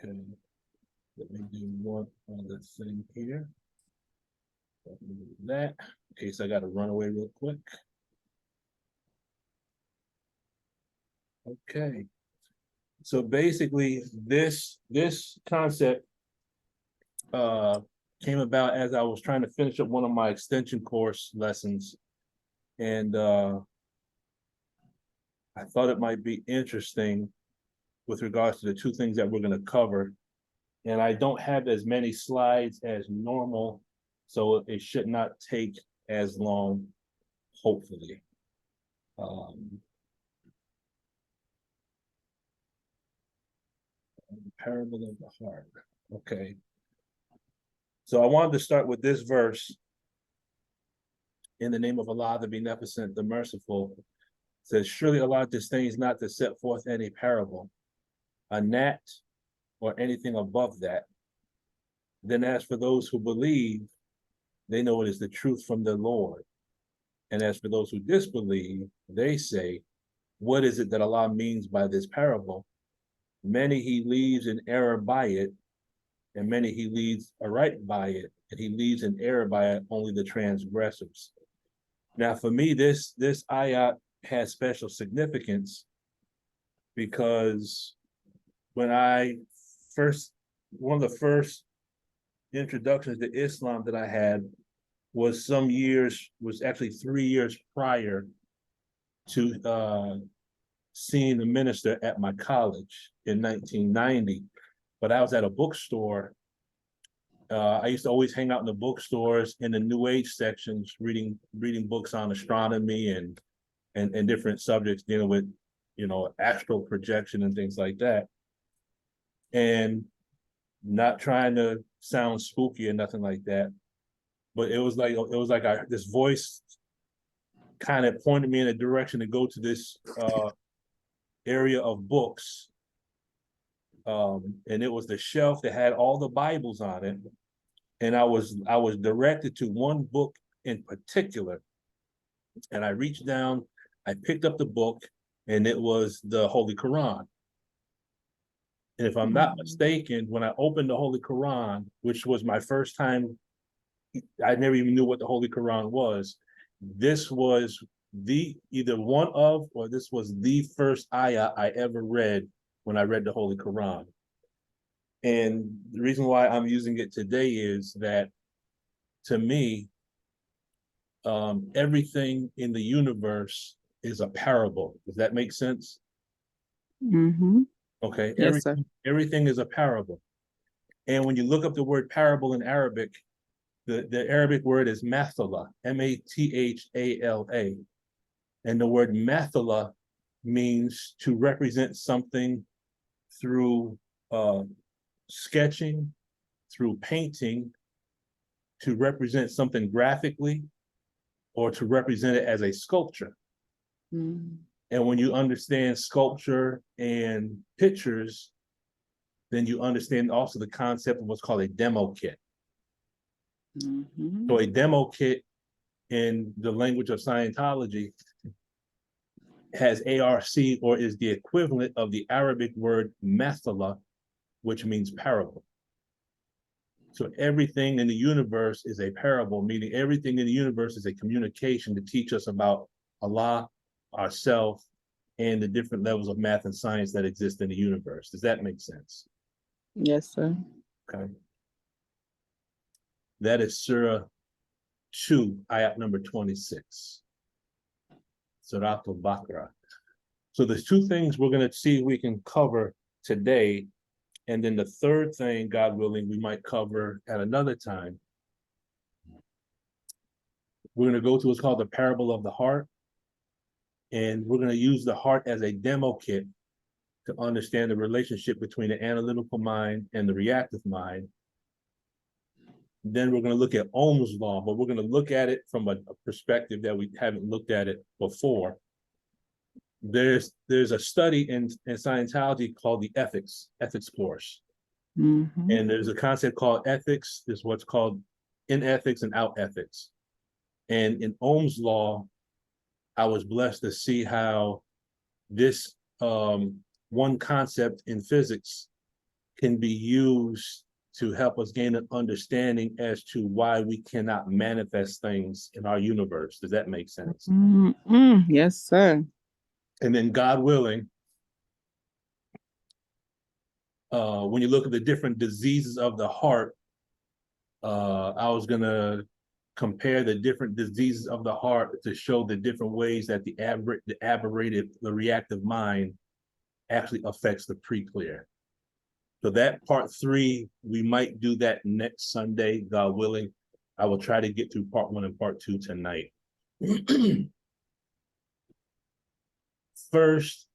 Okay, let me do one other thing here. Let me do that, in case I gotta run away real quick. Okay. So basically, this concept came about as I was trying to finish up one of my extension course lessons. And I thought it might be interesting with regards to the two things that we're going to cover. And I don't have as many slides as normal, so it should not take as long, hopefully. Parable of the heart. Okay. So I wanted to start with this verse. In the name of Allah, the Beneficent, the Merciful, says, surely Allah disdains not to set forth any parable, a gnat, or anything above that. Then as for those who believe, they know it is the truth from the Lord. And as for those who disbelieve, they say, what is it that Allah means by this parable? Many he leaves in error by it, and many he leads aright by it, and he leaves in error by it only the transgressors. Now, for me, this ayat has special significance because when one of the first introductions to Islam that I had was actually 3 years prior to seeing the minister at my college in 1990. But I was at a bookstore. I used to always hang out in the bookstores in the New Age sections, reading books on astronomy and different subjects dealing with, astral projection and things like that. And not trying to sound spooky or nothing like that, but it was like this voice kind of pointed me in a direction to go to this area of books. And it was the shelf that had all the Bibles on it. And I was directed to one book in particular. And I reached down, I picked up the book, and it was the Holy Quran. And if I'm not mistaken, when I opened the Holy Quran, which was my first time, I never even knew what the Holy Quran was. This was either one of, or this was the first ayah I ever read when I read the Holy Quran. And the reason why I'm using it today is that, to me, everything in the universe is a parable. Does that make sense? Mm-hmm. Okay. Yes, sir. Everything is a parable. And when you look up the word parable in Arabic, the Arabic word is mathala, mathala. And the word mathala means to represent something through sketching, through painting, to represent something graphically, or to represent it as a sculpture. Mm. And when you understand sculpture and pictures, then you understand also the concept of what's called a demo kit. Mm-hmm. So a demo kit in the language of Scientology has ARC, or is the equivalent of the Arabic word mathala, which means parable. So everything in the universe is a parable, meaning everything in the universe is a communication to teach us about Allah, ourselves, and the different levels of math and science that exist in the universe. Does that make sense? Yes, sir. Okay. That is Surah 2, ayat number 26. Surah Al-Baqarah. So there's two things we're going to see if we can cover today. And then the third thing, God willing, we might cover at another time. We're going to go to what's called the parable of the heart. And we're going to use the heart as a demo kit to understand the relationship between the analytical mind and the reactive mind. Then we're going to look at Ohm's law, but we're going to look at it from a perspective that we haven't looked at it before. There's a study in Scientology called the ethics course. Mm-hmm. And there's a concept called ethics. There's what's called in ethics and out ethics. And in Ohm's law, I was blessed to see how this one concept in physics can be used to help us gain an understanding as to why we cannot manifest things in our universe. Does that make sense? Yes, sir. And then God willing, when you look at the different diseases of the heart, I was gonna compare the different diseases of the heart to show the different ways that the reactive mind actually affects the pre-clear. So that part 3, we might do that next Sunday, God willing. I will try to get through part 1 and part 2 tonight. First,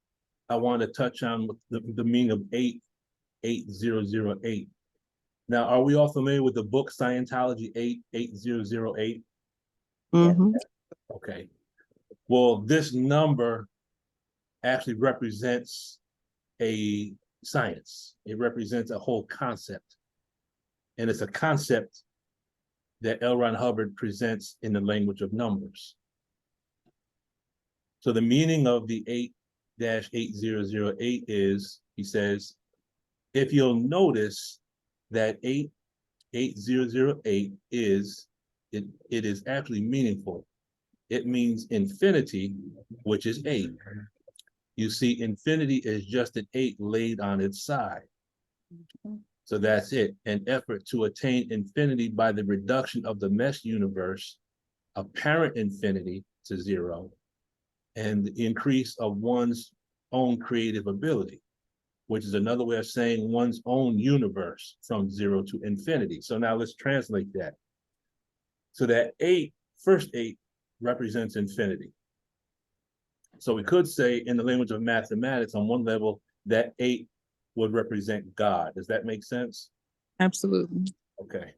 I want to touch on the meaning of 88008. Now, are we all familiar with the book Scientology 88008? Mm-hmm. Okay. Well, this number actually represents a science. It represents a whole concept. And it's a concept that L. Ron Hubbard presents in the language of numbers. So the meaning of the 8-8008 is, he says, if you'll notice that 88008 is, it is actually meaningful. It means infinity, which is 8. You see, infinity is just an 8 laid on its side. So that's it. An effort to attain infinity by the reduction of the mesh universe, apparent infinity to 0, and the increase of one's own creative ability, which is another way of saying one's own universe from 0 to infinity. So now let's translate that. So that first 8 represents infinity. So we could say in the language of mathematics, on one level, that 8 would represent God. Does that make sense? Absolutely. Okay.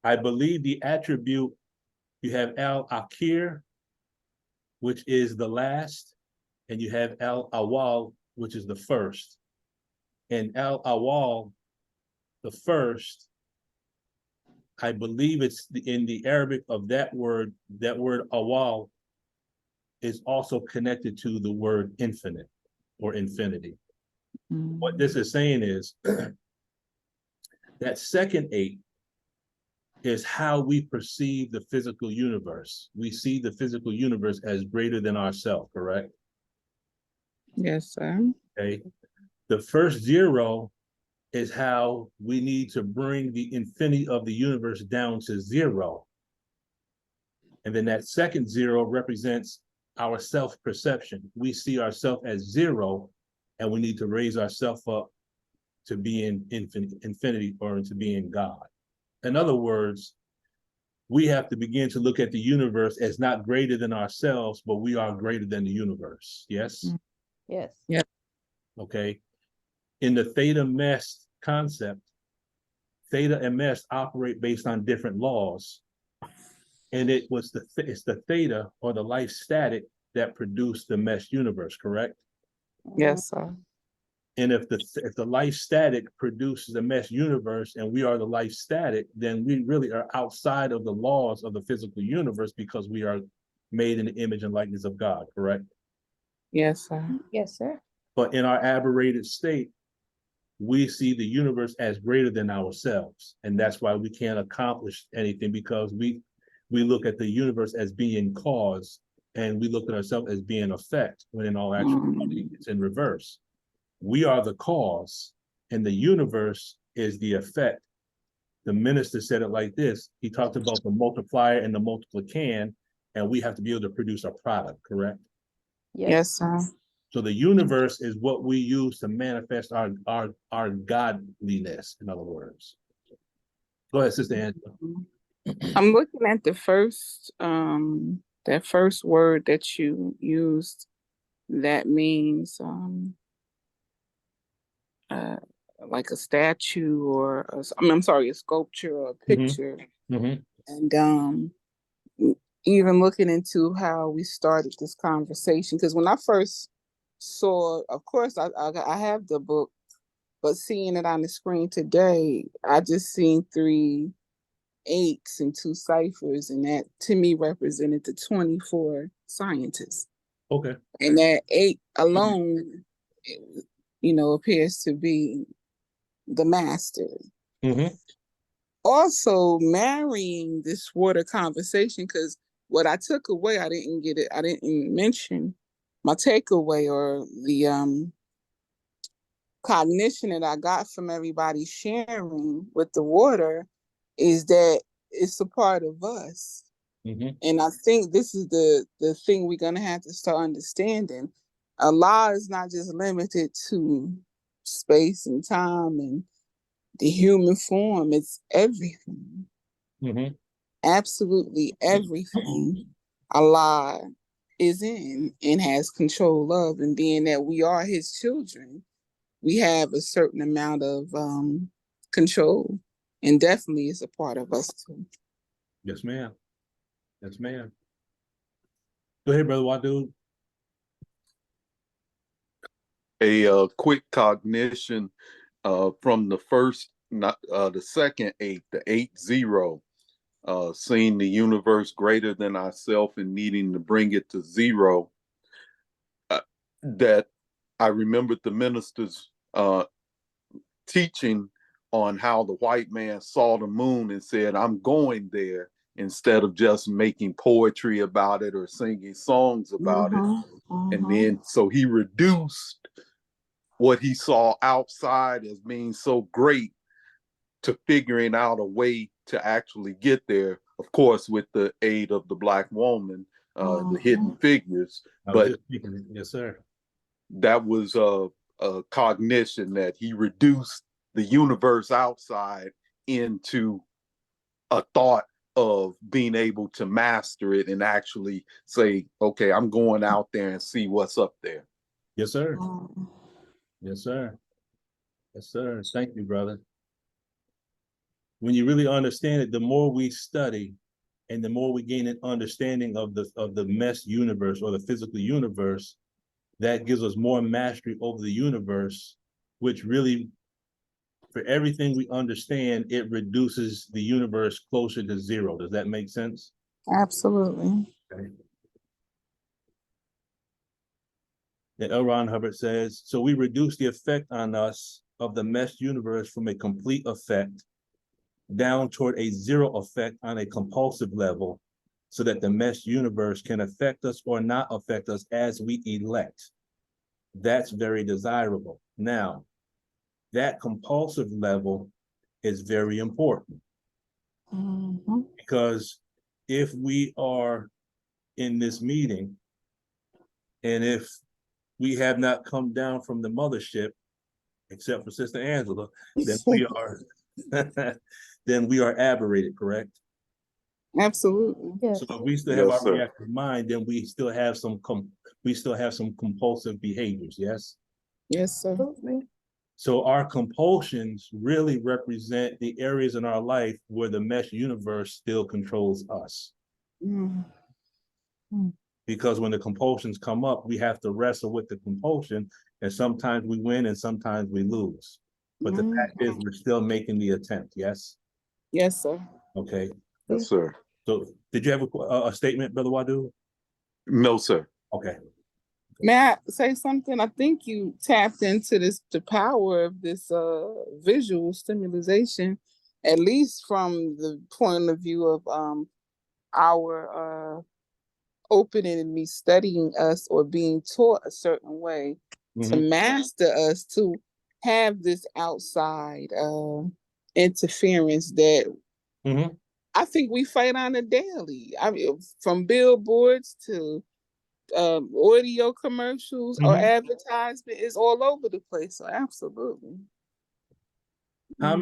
I believe the attribute, you have Al-Akhir, which is the last, and you have Al-Awwal, which is the first. And Al-Awwal, the first, I believe it's in the Arabic of that word Awwal is also connected to the word infinite or infinity. What this is saying is that second 8 is how we perceive the physical universe. We see the physical universe as greater than ourselves, correct? Yes, sir. Okay. The first 0 is how we need to bring the infinity of the universe down to 0. And then that second 0 represents our self-perception. We see ourselves as 0, and we need to raise ourselves up to being infinity or to being God. In other words, we have to begin to look at the universe as not greater than ourselves, but we are greater than the universe. Yes? Yes. Yeah. Okay. In the theta mesh concept, theta and mesh operate based on different laws. And it's the theta or the life static that produced the mesh universe, correct? Yes, sir. And if the life static produces the mesh universe and we are the life static, then we really are outside of the laws of the physical universe because we are made in the image and likeness of God, correct? Yes, sir. Yes, sir. But in our aberrated state, we see the universe as greater than ourselves. And that's why we can't accomplish anything, because we look at the universe as being cause and we look at ourselves as being effect, when in all actuality, it's in reverse. We are the cause and the universe is the effect. The minister said it like this. He talked about the multiplier and the multiplicand, and we have to be able to produce a product, correct? Yes, sir. So the universe is what we use to manifest our godliness, in other words. Go ahead, Sister Angela. I'm looking at the first that first word that you used, that means like a statue or I'm sorry, a sculpture or a picture. And even looking into how we started this conversation, because when I first saw, of course I have the book, but seeing it on the screen today, I just seen 3 8s and 2 ciphers, and that to me represented the 24 scientists. Okay. And that 8 alone, appears to be the master. Mm-hmm. Also marrying this water conversation, because what I took away, I didn't mention my takeaway or the cognition that I got from everybody sharing with the water is that it's a part of us. Mm-hmm. And I think this is the thing we're gonna have to start understanding. Allah is not just limited to space and time and the human form, it's everything. Mm-hmm. Absolutely everything Allah is in and has control of. And being that we are his children, we have a certain amount of control. And definitely it's a part of us too. Yes, ma'am. Yes, ma'am. Go ahead, Brother Wadu. A quick cognition from the first, not the second eight, the 8-0, seeing the universe greater than ourselves and needing to bring it to zero. That I remembered the minister's teaching on how the white man saw the moon and said, "I'm going there," instead of just making poetry about it or singing songs about it. And then so he reduced what he saw outside as being so great to figuring out a way to actually get there, of course, with the aid of the Black woman, the hidden figures. But yes, sir. That was a cognition that he reduced the universe outside into a thought of being able to master it and actually say, okay, I'm going out there and see what's up there. Yes, sir. Yes, sir. Yes, sir. Thank you, brother. When you really understand it, the more we study and the more we gain an understanding of the mesh universe or the physical universe, that gives us more mastery over the universe, which really, for everything we understand, it reduces the universe closer to zero. Does that make sense? Absolutely. Okay. And L. Ron Hubbard says, so we reduce the effect on us of the mesh universe from a complete effect down toward a zero effect on a compulsive level, so that the mesh universe can affect us or not affect us as we elect. That's very desirable. Now, that compulsive level is very important, because if we are in this meeting and if we have not come down from the mothership, except for Sister Angela, then we are then we are aberrated, correct? Absolutely. Yes. So if we still have Yes, our sir. reactive mind, then we still have some compulsive behaviors, yes? Yes, sir. Absolutely. So our compulsions really represent the areas in our life where the mesh universe still controls us. Because when the compulsions come up, we have to wrestle with the compulsion, and sometimes we win and sometimes we lose. But the fact is, we're still making the attempt, yes? Yes, sir. Okay. Yes, sir. So did you have a statement, Brother Wadu? No, sir. Okay. May I say something? I think you tapped into the power of this visual stimulation, at least from the point of view of our opening and me studying us or being taught a certain way to master us, to have this outside interference that I think we fight on a daily. I mean, from billboards to audio commercials or advertisement is all over the place. So absolutely. How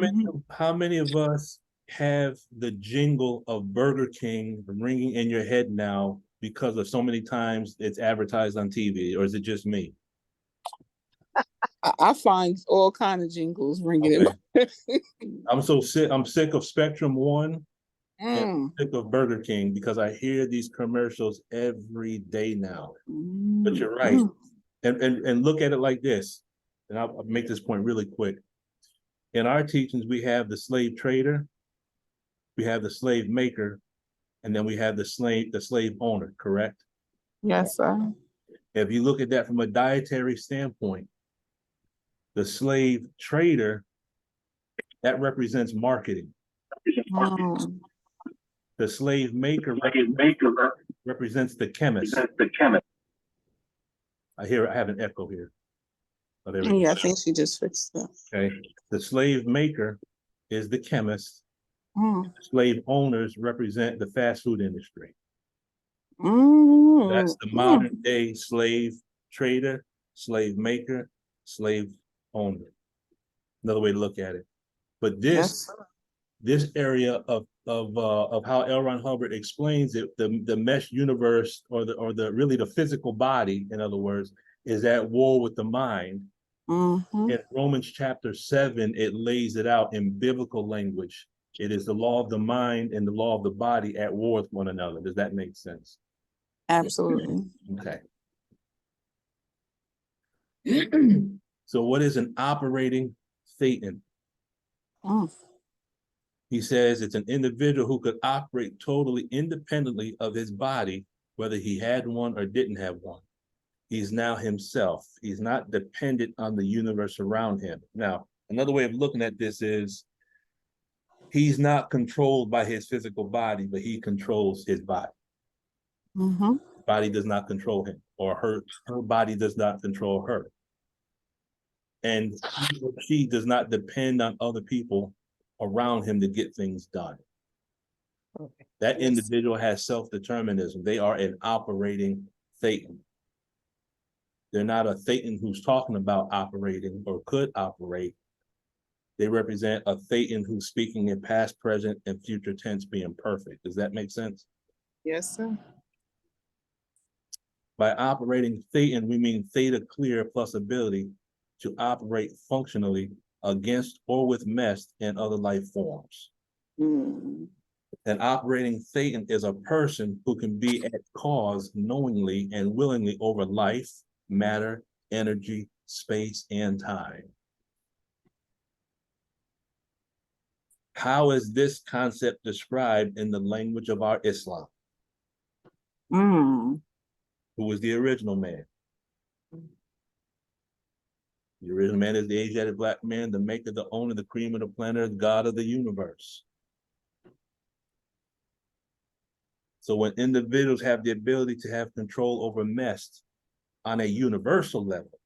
many of us have the jingle of Burger King ringing in your head now because of so many times it's advertised on TV, or is it just me? I find all kind of jingles ringing in. I'm sick of Spectrum One and sick of Burger King because I hear these commercials every day now. But you're right. And look at it like this, and I'll make this point really quick. In our teachings, we have the slave trader, we have the slave maker, and then we have the slave owner, correct? Yes, sir. If you look at that from a dietary standpoint, the slave trader that represents marketing. Mm. The slave maker represents the chemist. I have an echo here. Oh, there we go. Yeah, I think she just fixed that. Okay. The slave maker is the chemist. Mm. Slave owners represent the fast food industry. Mm. That's the modern day slave trader, slave maker, slave owner. Another way to look at it. But this area of how L. Ron Hubbard explains it, the mesh universe, or the really the physical body, in other words, is at war with the mind. Mm-hmm. In Romans chapter 7, it lays it out in biblical language. It is the law of the mind and the law of the body at war with one another. Does that make sense? Absolutely. Okay. So what is an operating thetan? Mm. He says it's an individual who could operate totally independently of his body, whether he had one or didn't have one. He's now himself. He's not dependent on the universe around him. Now, another way of looking at this is he's not controlled by his physical body, but he controls his body. Mm-hmm. Body does not control him, or her body does not control her. And she does not depend on other people around him to get things done. Okay. That individual has self-determinism. They are an operating thetan. They're not a thetan who's talking about operating or could operate. They represent a thetan who's speaking in past, present, and future tense being perfect. Does that make sense? Yes, sir. By operating thetan, we mean theta clear plus ability to operate functionally against or with mesh and other life forms. Mm. An operating thetan is a person who can be at cause knowingly and willingly over life, matter, energy, space, and time. How is this concept described in the language of our Islam? Mm. Who was the original man? The original man is the Asiatic black man, the maker, the owner, the cream of the planet, the God of the universe. So when individuals have the ability to have control over mesh on a universal level,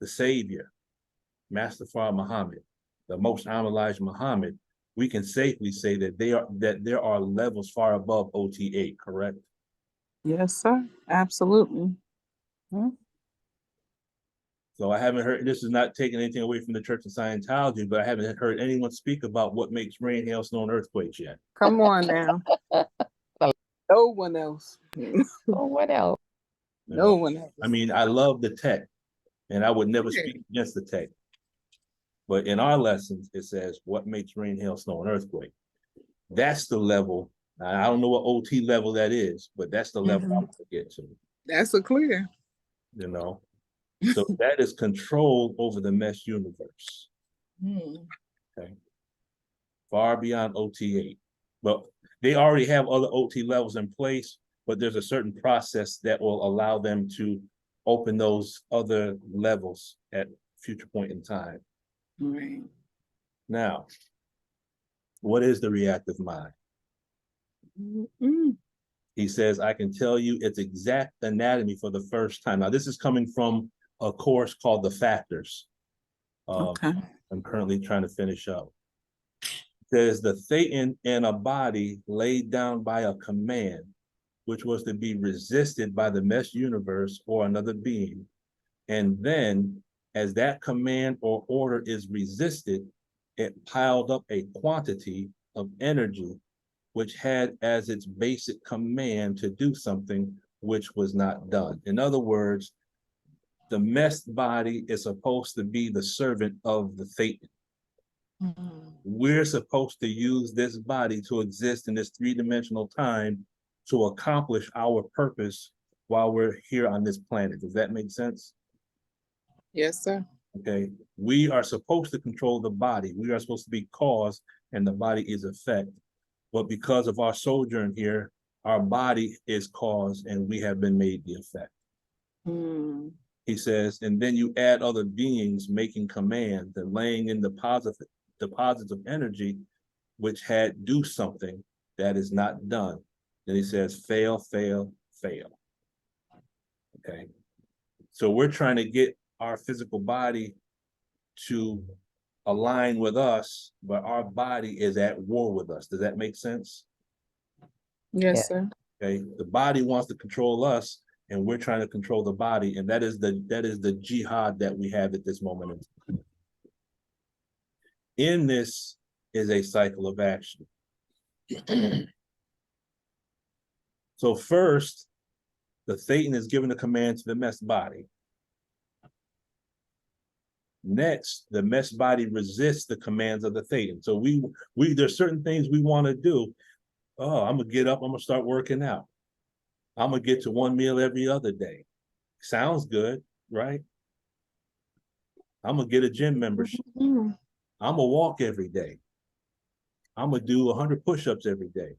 the Savior, Master Farah Muhammad, the Most Honored Elijah Muhammad, we can safely say that there are levels far above OT8, correct? Yes, sir. Absolutely. Hmm. So I haven't heard, this is not taking anything away from the Church of Scientology, but I haven't heard anyone speak about what makes rain, hail, snow, and earthquakes yet. Come on now. No one else. Oh, what else? No one else. I mean, I love the tech, and I would never speak against the tech. But in our lessons, it says, what makes rain, hail, snow, and earthquake? That's the level. I don't know what OT level that is, but that's the level I'm going to get to. That's a clear. You know? So that is control over the mesh universe. Okay. Far beyond OT8. But they already have other OT levels in place, but there's a certain process that will allow them to open those other levels at a future point in time. Right. Now, what is the reactive mind? Mm. He says, I can tell you its exact anatomy for the first time. Now, this is coming from a course called The Factors. Okay. I'm currently trying to finish up. There's the thetan in a body laid down by a command, which was to be resisted by the mesh universe or another being. And then, as that command or order is resisted, it piled up a quantity of energy, which had as its basic command to do something which was not done. In other words, the mesh body is supposed to be the servant of the thetan. We're supposed to use this body to exist in this three-dimensional time to accomplish our purpose while we're here on this planet. Does that make sense? Yes, sir. Okay. We are supposed to control the body. We are supposed to be cause and the body is effect. But because of our sojourn here, our body is cause and we have been made the effect. He says, and then you add other beings making commands and laying in the deposits of energy which had do something that is not done. Then he says fail, fail, fail. Okay. So we're trying to get our physical body to align with us, but our body is at war with us. Does that make sense? Yes, Yeah. sir. Okay. The body wants to control us, and we're trying to control the body, and that is the jihad that we have at this moment. In this is a cycle of action. So first, the Thetan is given a command to the mesh body. Next, the mesh body resists the commands of the Thetan. So we there's certain things we want to do. Oh, I'm gonna get up, I'm gonna start working out. I'm gonna get to one meal every other day. Sounds good, right? I'm gonna get a gym membership. Mhm. I'm gonna walk every day. I'm gonna do 100 push-ups every day.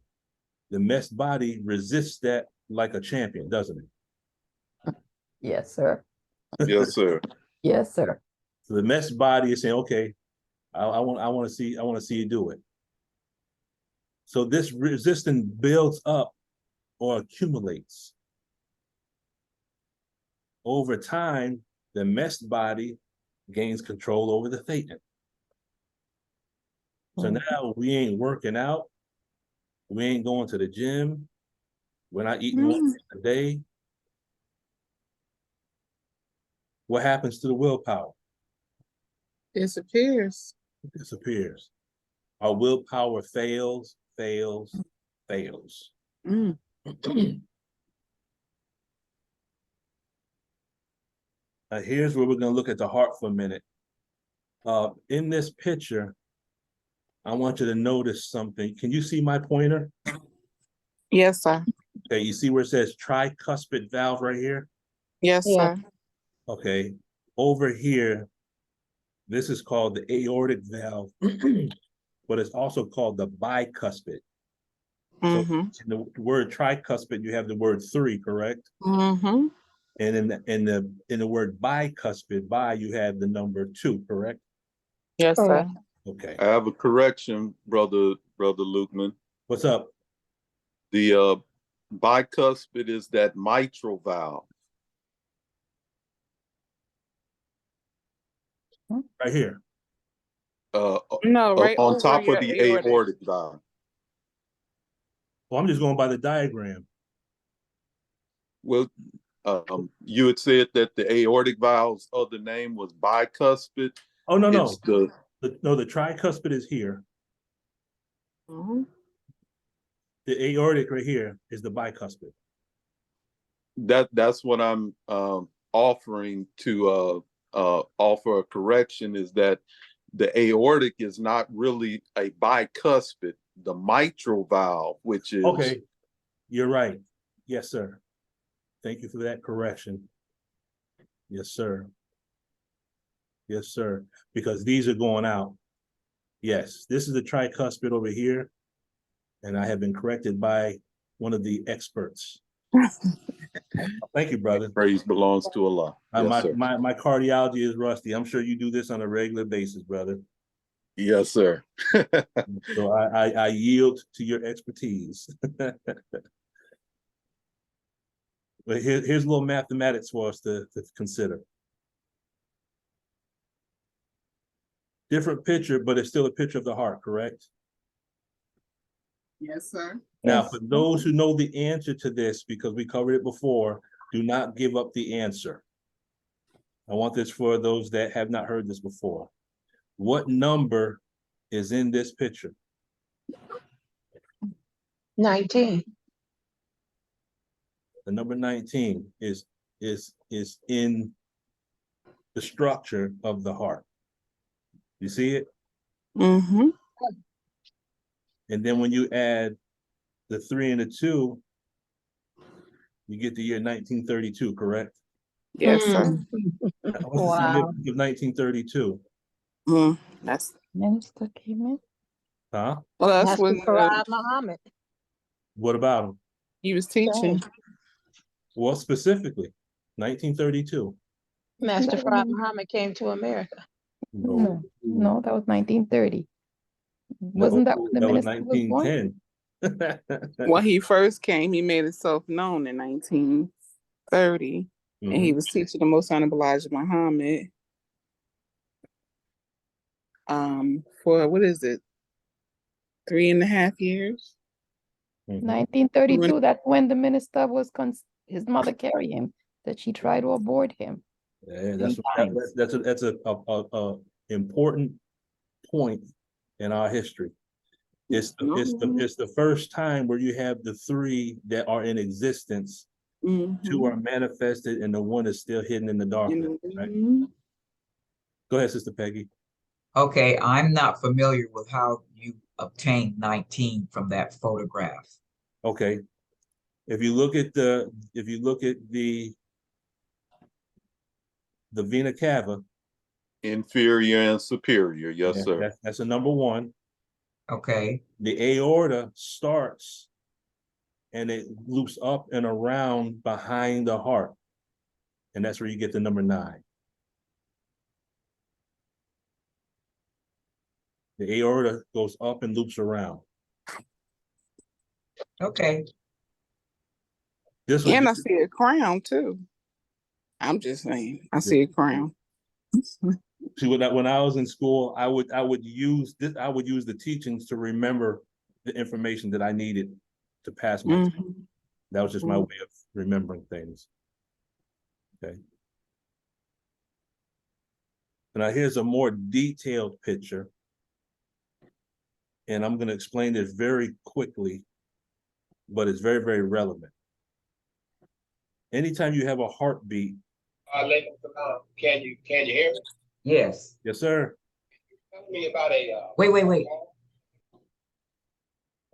The mesh body resists that like a champion, doesn't it? Yes, sir. Yes, sir. Yes, sir. So the mesh body is saying, okay, I want to see you do it. So this resistance builds up or accumulates. Over time, the mesh body gains control over the Thetan. So now we ain't working out. We ain't going to the gym. We're not eating one a day. What happens to the willpower? Disappears. It disappears. Our willpower fails, fails, fails. Mm. Here's where we're going to look at the heart for a minute. In this picture, I want you to notice something. Can you see my pointer? Yes, sir. Okay, you see where it says tricuspid valve right here? Yes, Yeah. sir. Okay, over here, this is called the aortic valve, but it's also called the bicuspid. So Mm-hmm. in the word tricuspid, you have the word 3, correct? Mm-hmm. And in the word bicuspid, you have the number 2, correct? Yes, sir. Correct. Okay. I have a correction, brother Lukeman. What's up? The bicuspid is that mitral valve. Right here. No, right On over top your of the aortic. aortic valve. Well, I'm just going by the diagram. Well, you had said that the aortic valve's other name was bicuspid. Oh, no, no. It's the The tricuspid is here. Mhm. The aortic right here is the bicuspid. that's what I'm offering to offer a correction, is that the aortic is not really a bicuspid. The mitral valve, which is Okay, you're right. Yes, sir. Thank you for that correction. Yes, sir. Yes, sir. Because these are going out. Yes, this is the tricuspid over here, and I have been corrected by one of the experts. Thank you, brother. praise belongs to Allah. Yes, sir. My cardiology is rusty. I'm sure you do this on a regular basis, brother. Yes, sir. So I yield to your expertise. But here's a little mathematics for us to consider. Different picture, but it's still a picture of the heart, correct? Yes, sir. Now, Yes. for those who know the answer to this, because we covered it before, do not give up the answer. I want this for those that have not heard this before. What number is in this picture? 19. The number 19 is in the structure of the heart. You see it? Mm-hmm. And then when you add the 3 and the 2, you get the year 1932, correct? Yes, sir. What's the Wow. significance of 1932? That's Minister came in. Huh? well. That's Master when Farad Muhammad. What about him? he was teaching. Well, specifically, 1932. Master Farad Muhammad came to America. No, no, that was 1930. Wasn't that when the That was minister was born? 1910. When he first came, he made himself known in 1930, and he Mhm. was teaching the Most Honorable Elijah Muhammad for what is it, 3.5 years? Mhm. 1932, that's when the minister was, his mother carried him, that she tried to abort him. Yeah, Three times. that's a important point in our history. It's the first time where you have the three that are in existence. Two are manifested and the one is still hidden in the darkness. Right? Go ahead, Sister Peggy. Okay, I'm not familiar with how you obtained 19 from that photograph. Okay. If you look at the vena cava, Inferior and superior. Yes, yeah, sir. that's a number one. Okay, The aorta starts and it loops up and around behind the heart. And that's where you get the number 9. The aorta goes up and loops around. okay. This was And I see a crown too. I'm just saying, I see a crown. see when I was in school, I would use the teachings to remember the information that I needed to pass my test. That was just my way of remembering things. Okay. Now here's a more detailed picture. And I'm going to explain this very quickly, but it's very, very relevant. Anytime you have a heartbeat. Can you hear me? Yes. Yes, sir. Tell me about a. Wait.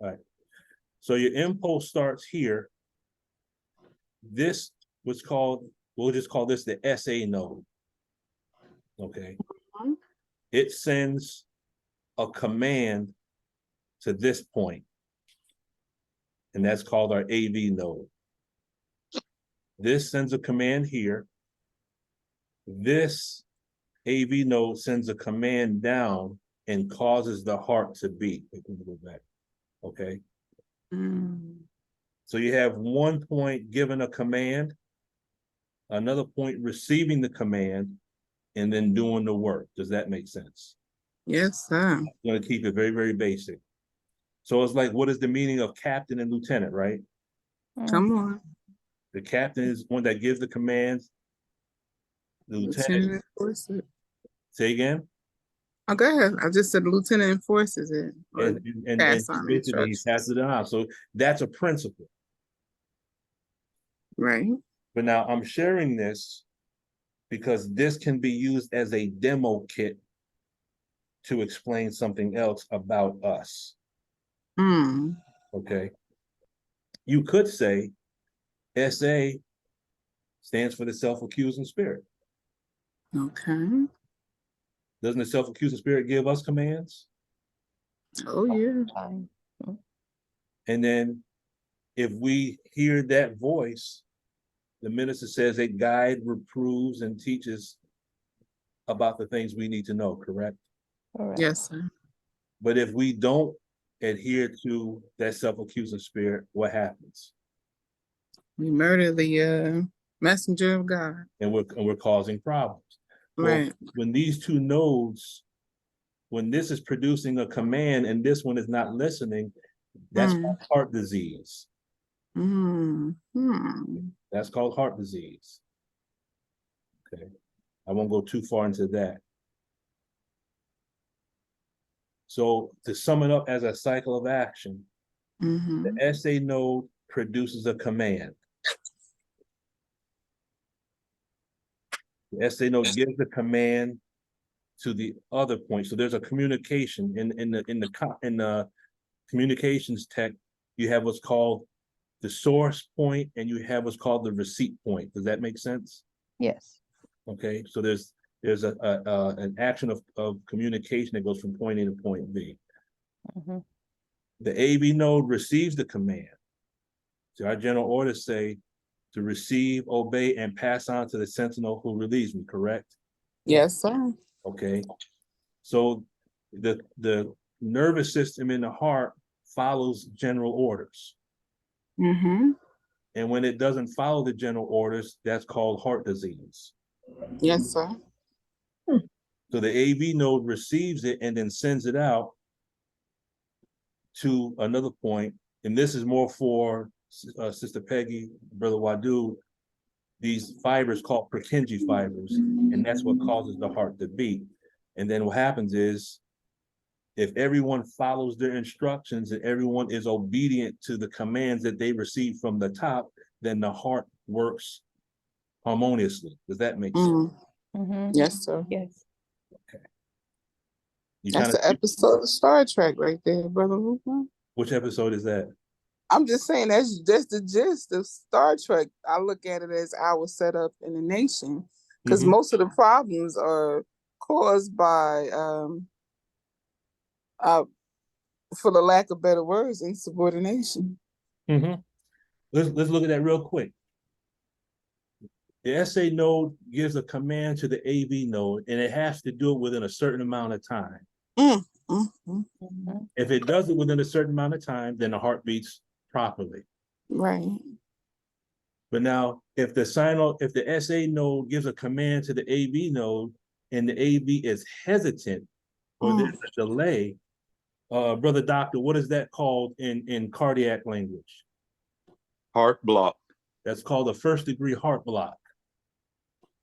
All right. So your impulse starts here. This was called, we'll just call this the SA node. Okay. It sends a command to this point, and that's called our AV node. This sends a command here. This AV node sends a command down and causes the heart to beat. Go back. Okay. So you have one point giving a command, another point receiving the command, and then doing the work. Does that make sense? Yes, sir. I'm going to keep it very, very basic. So it's like, what is the meaning of captain and lieutenant, right? Come on. The captain is one that gives the commands. The lieutenant, enforces it. say again? Oh, go ahead. I just said the lieutenant enforces it. And basically he passes it on. So that's a principle. Right. But now I'm sharing this because this can be used as a demo kit to explain something else about us. Okay. You could say SA stands for the self-accusing spirit. Okay. Doesn't the self-accusing spirit give us commands? Oh, yeah. And then if we hear that voice, the minister says a guide, reproves, and teaches about the things we need to know, correct? Correct. Yes, sir. But if we don't adhere to that self-accusing spirit, what happens? We murder the messenger of God. And we're causing problems. Right. Well, when these two nodes, when this is producing a command and this one is not listening, that's called heart disease. That's called heart disease. Okay. I won't go too far into that. So to sum it up as a cycle of action, the SA node produces a command. The SA node gives the command to the other point. So there's a communication in the communications tech. You have what's called the source point and you have what's called the receipt point. Does that make sense? Yes. Okay, so there's an action of communication that goes from point A to point B. The AV node receives the command. So our general orders say to receive, obey, and pass on to the sentinel who relieves me, correct? Yes, sir. Okay, so the nervous system in the heart follows general orders. Mm-hmm. And when it doesn't follow the general orders, that's called heart disease. Yes, sir. So the AV node receives it and then sends it out to another point. And this is more for Sister Peggy, Brother Wadu, these fibers called Purkinje fibers, and that's what causes the heart to beat. And then what happens is, if everyone follows their instructions and everyone is obedient to the commands that they receive from the top, then the heart works harmoniously. Does that make sense? Mm. Mhm. Yes, sir. Yes. You That's kind the of, episode of Star Trek right there, Brother Luca. which episode is that? I'm just saying that's the gist of Star Trek. I look at it as our setup in the nation, because Mhm. most of the problems are caused by, for the lack of better words, insubordination. Mm-hmm. Let's look at that real quick. The SA node gives a command to the AV node, and it has to do it within a certain amount of time. Mm, mm, mm. Mhm. If it does it within a certain amount of time, then the heart beats properly. Right. But now, if the SA node gives a command to the AV node, and the AV is hesitant, or there's a delay, Brother Doctor, what is that called in cardiac language? Heart block. That's called a first degree heart block.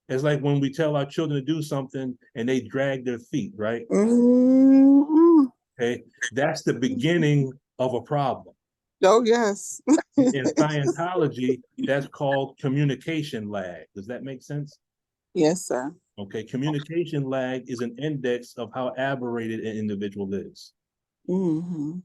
It's like when we tell our children to do something and they drag their feet, right? Mm-hmm. Okay, that's the beginning of a problem. Oh, yes. In Scientology, that's called communication lag. Does that make sense? Yes, sir. Okay, communication lag is an index of how aberrated an individual is. Mm-hmm.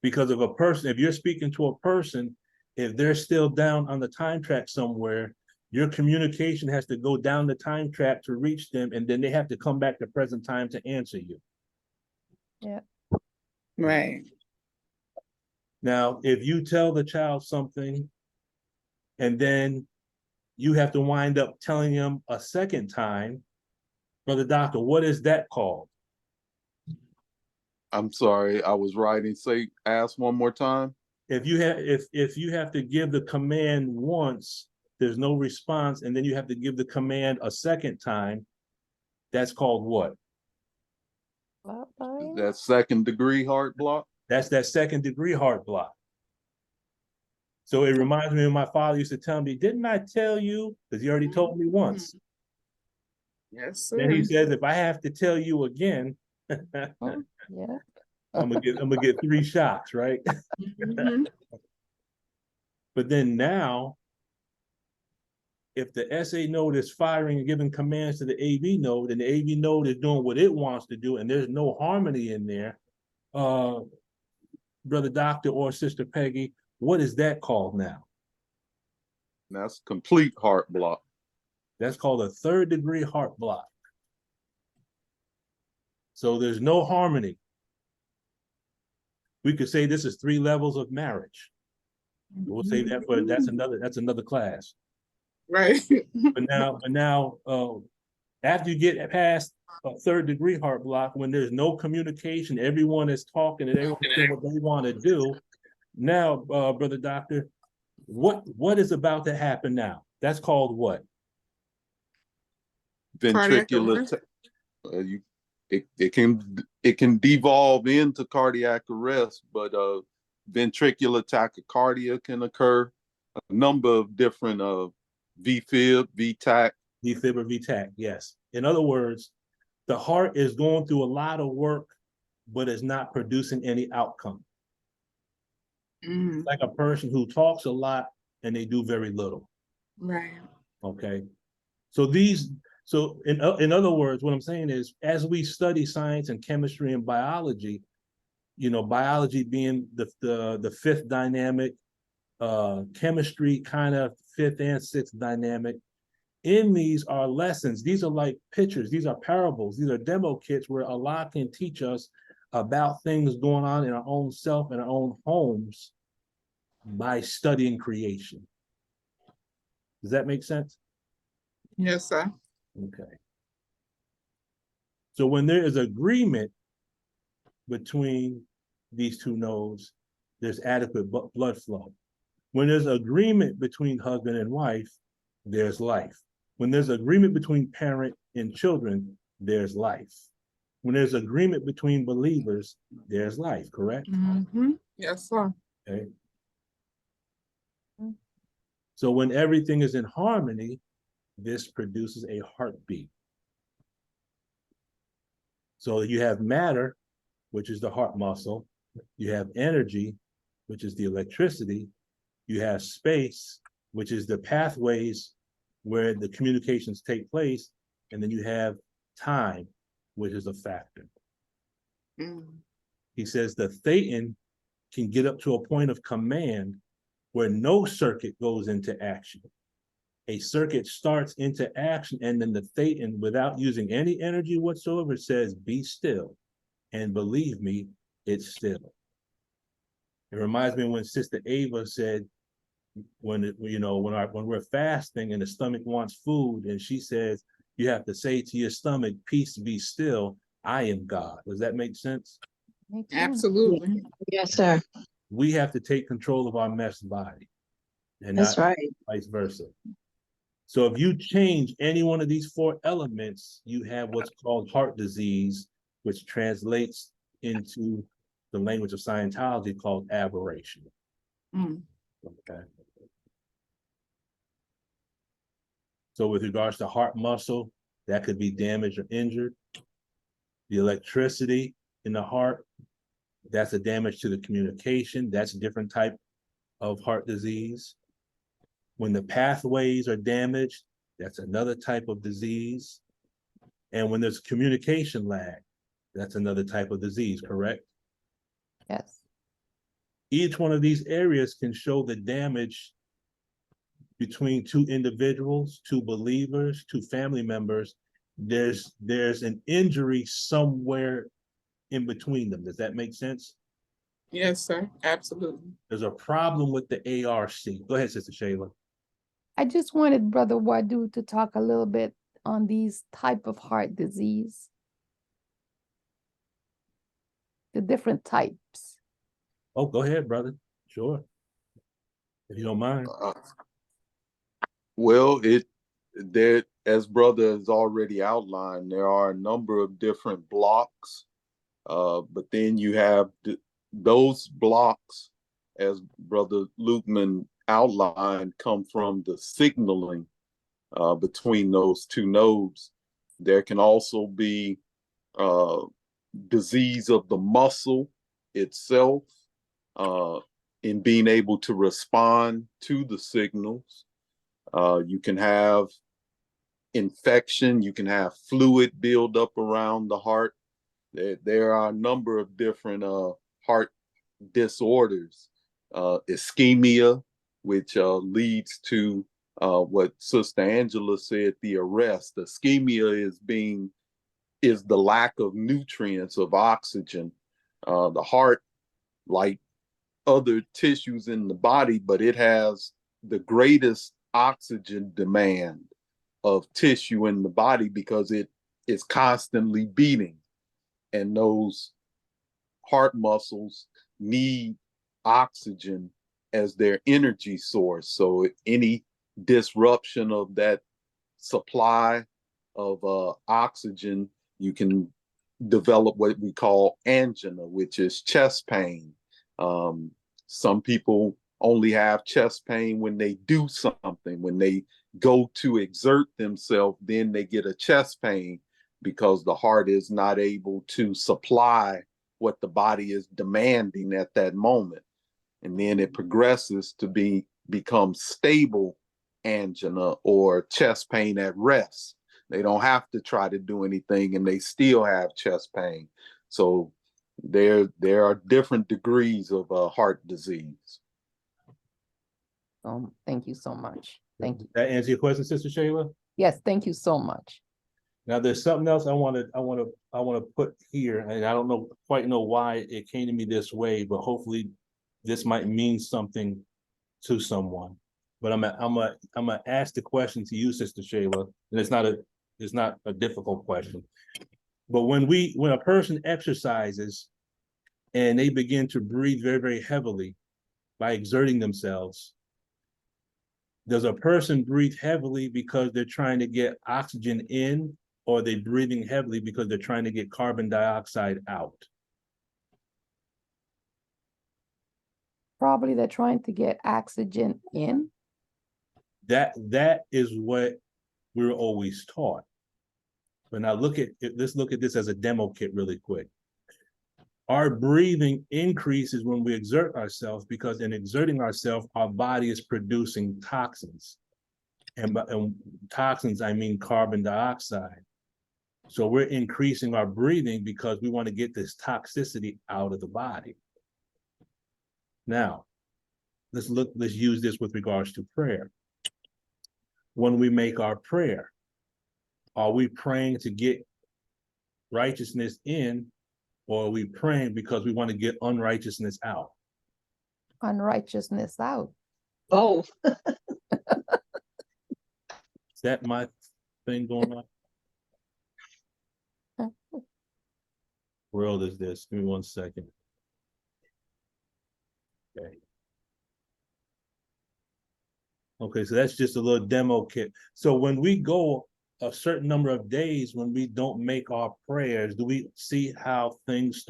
Because if you're speaking to a person, if they're still down on the time track somewhere, your communication has to go down the time track to reach them, and then they have to come back to present time to answer you. Yeah. Right. Now, if you tell the child something, and then you have to wind up telling them a second time, Brother Doctor, what is that called? I'm sorry, I was writing. Say, ask one more time. If you have to give the command once, there's no response, and then you have to give the command a second time, that's called what? Flatline? That second degree heart block. That's that second degree heart block. So it reminds me of my father used to tell me, didn't I tell you? Because he already told me once. Yes, sir. Then he says, if I have to tell you again, Oh, yeah. I'm gonna get 3 shots, right? Mhm. But then now, if the SA node is firing and giving commands to the AV node, and the AV node is doing what it wants to do, and there's no harmony in there, Brother Doctor or Sister Peggy, what is that called now? That's complete heart block. That's called a third degree heart block. So there's no harmony. We could say this is 3 levels of marriage. We'll save that for that's another class. Right. But now, after you get past a third degree heart block, when there's no communication, everyone is talking and everyone's doing what they want to do. Now, Brother Doctor, what is about to happen now? That's called what? Ventricular. It can devolve into cardiac arrest, but ventricular tachycardia can occur. A number of different VFib, VTAC. VFib or VTAC, yes. In other words, the heart is going through a lot of work, but it's not producing any outcome. Mm, It's like a person who talks a lot and they do very little. right. Okay. So in other words, what I'm saying is, as we study science and chemistry and biology, biology being the fifth dynamic, chemistry kind of fifth and sixth dynamic. In these are lessons. These are like pictures. These are parables. These are demo kits where Allah can teach us about things going on in our own self and our own homes by studying creation. Does that make sense? Yes, sir. Okay. So when there is agreement between these two nodes, there's adequate blood flow. When there's agreement between husband and wife, there's life. When there's agreement between parent and children, there's life. When there's agreement between believers, there's life, correct? Yes, sir. Okay. So when everything is in harmony, this produces a heartbeat. So you have matter, which is the heart muscle. You have energy, which is the electricity. You have space, which is the pathways where the communications take place. And then you have time, which is a factor. He says the thetan can get up to a point of command where no circuit goes into action. A circuit starts into action, and then the thetan, without using any energy whatsoever, says, be still. And believe me, it's still. It reminds me when Sister Ava said, when we're fasting and the stomach wants food, and she says, you have to say to your stomach, peace, be still. I am God. Does that make sense? Makes sense. Absolutely. Yes, sir. We have to take control of our mess body, and That's not right. vice versa. So if you change any one of these 4 elements, you have what's called heart disease, which translates into the language of Scientology called aberration. Okay. So with regards to heart muscle, that could be damaged or injured. The electricity in the heart, that's a damage to the communication. That's a different type of heart disease. When the pathways are damaged, that's another type of disease. And when there's communication lag, that's another type of disease, correct? Yes. Each one of these areas can show the damage between 2 individuals, 2 believers, 2 family members. There's an injury somewhere in between them. Does that make sense? Yes, sir. Absolutely. There's a problem with the ARC. Go ahead, Sister Shayla. I just wanted Brother Wadu to talk a little bit on these type of heart disease, the different types. Oh, go ahead, brother. Sure. If you don't mind. Well, as brother has already outlined, there are a number of different blocks, but then you have those blocks, as brother Lukeman outlined, come from the signaling between those 2 nodes. There can also be disease of the muscle itself in being able to respond to the signals. You can have infection, you can have fluid build up around the heart. There are a number of different heart disorders. Ischemia, which leads to what Sister Angela said, the arrest. Ischemia is the lack of nutrients, of oxygen. The heart, like other tissues in the body, but it has the greatest oxygen demand of tissue in the body because it is constantly beating, and those heart muscles need oxygen as their energy source. So any disruption of that supply of oxygen, you can develop what we call angina, which is chest pain. Some people only have chest pain when they do something. When they go to exert themselves, then they get a chest pain because the heart is not able to supply what the body is demanding at that moment. And then it progresses to become stable angina or chest pain at rest. They don't have to try to do anything and they still have chest pain. So there are different degrees of heart disease. Thank you so much. Thank you. That answer your question, Sister Shayla? Yes, thank you so much. Now there's something else I want to put here, and I don't quite know why it came to me this way, but hopefully this might mean something to someone. But I'm gonna ask the question to you, Sister Shayla, and it's not a difficult question. But when a person exercises and they begin to breathe very, very heavily by exerting themselves, does a person breathe heavily because they're trying to get oxygen in, or are they breathing heavily because they're trying to get carbon dioxide out? Probably they're trying to get oxygen in. That is what we're always taught. But now let's look at this as a demo kit really quick. Our breathing increases when we exert ourselves, because in exerting ourselves, our body is producing toxins. And toxins, I mean carbon dioxide. So we're increasing our breathing because we want to get this toxicity out of the body. Now, let's use this with regards to prayer. When we make our prayer, are we praying to get righteousness in, or are we praying because we want to get unrighteousness out? Unrighteousness out. Both. Is that my thing going on? World is this? Give me 1 second. Okay. Okay, so that's just a little demo kit. So when we go a certain number of days when we don't make our prayers, do we see how things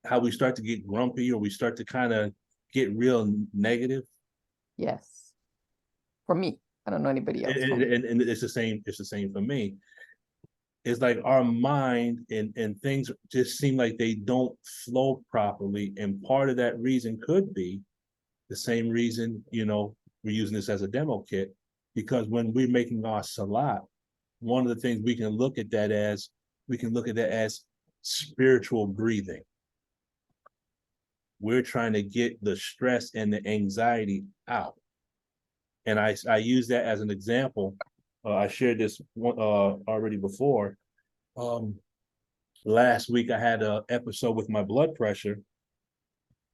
how we start to get grumpy, or we start to kind of get real negative? Yes. For me. I don't know anybody else. For me. And it's the same for me. It's like our mind and things just seem like they don't flow properly. And part of that reason could be the same reason, we're using this as a demo kit, because when we're making our salat, one of the things we can look at that as spiritual breathing. We're trying to get the stress and the anxiety out. And I use that as an example. I shared this already before. Last week I had an episode with my blood pressure,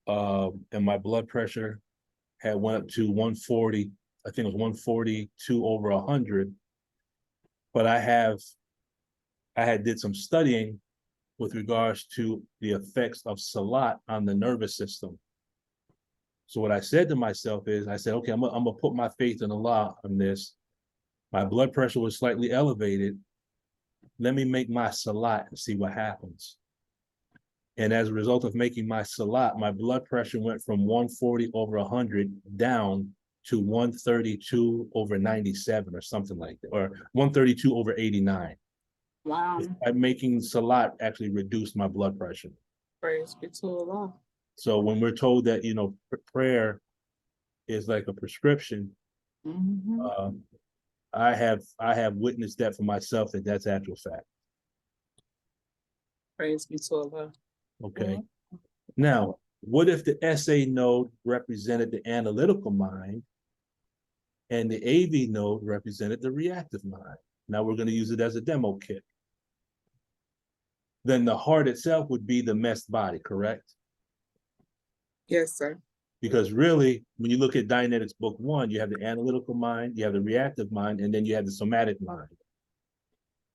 and my blood pressure had went up to 140. I think it was 142 over 100. But I had did some studying with regards to the effects of salat on the nervous system. So what I said to myself is, I said, okay, I'm gonna put my faith in Allah on this. My blood pressure was slightly elevated. Let me make my salat and see what happens. And as a result of making my salat, my blood pressure went from 140 over 100 down to 132 over 97 or something like that, or 132 over 89. Wow. Making salat actually reduced my blood pressure. Praise be to Allah. So when we're told that, prayer is like a prescription, I have witnessed that for myself, that's actual fact. Praise be to Allah. Okay. Now, what if the SA node represented the analytical mind and the AV node represented the reactive mind? Now we're going to use it as a demo kit. Then the heart itself would be the messed body, correct? Yes, sir. Because really, when you look at Dianetics Book 1, you have the analytical mind, you have the reactive mind, and then you have the somatic mind.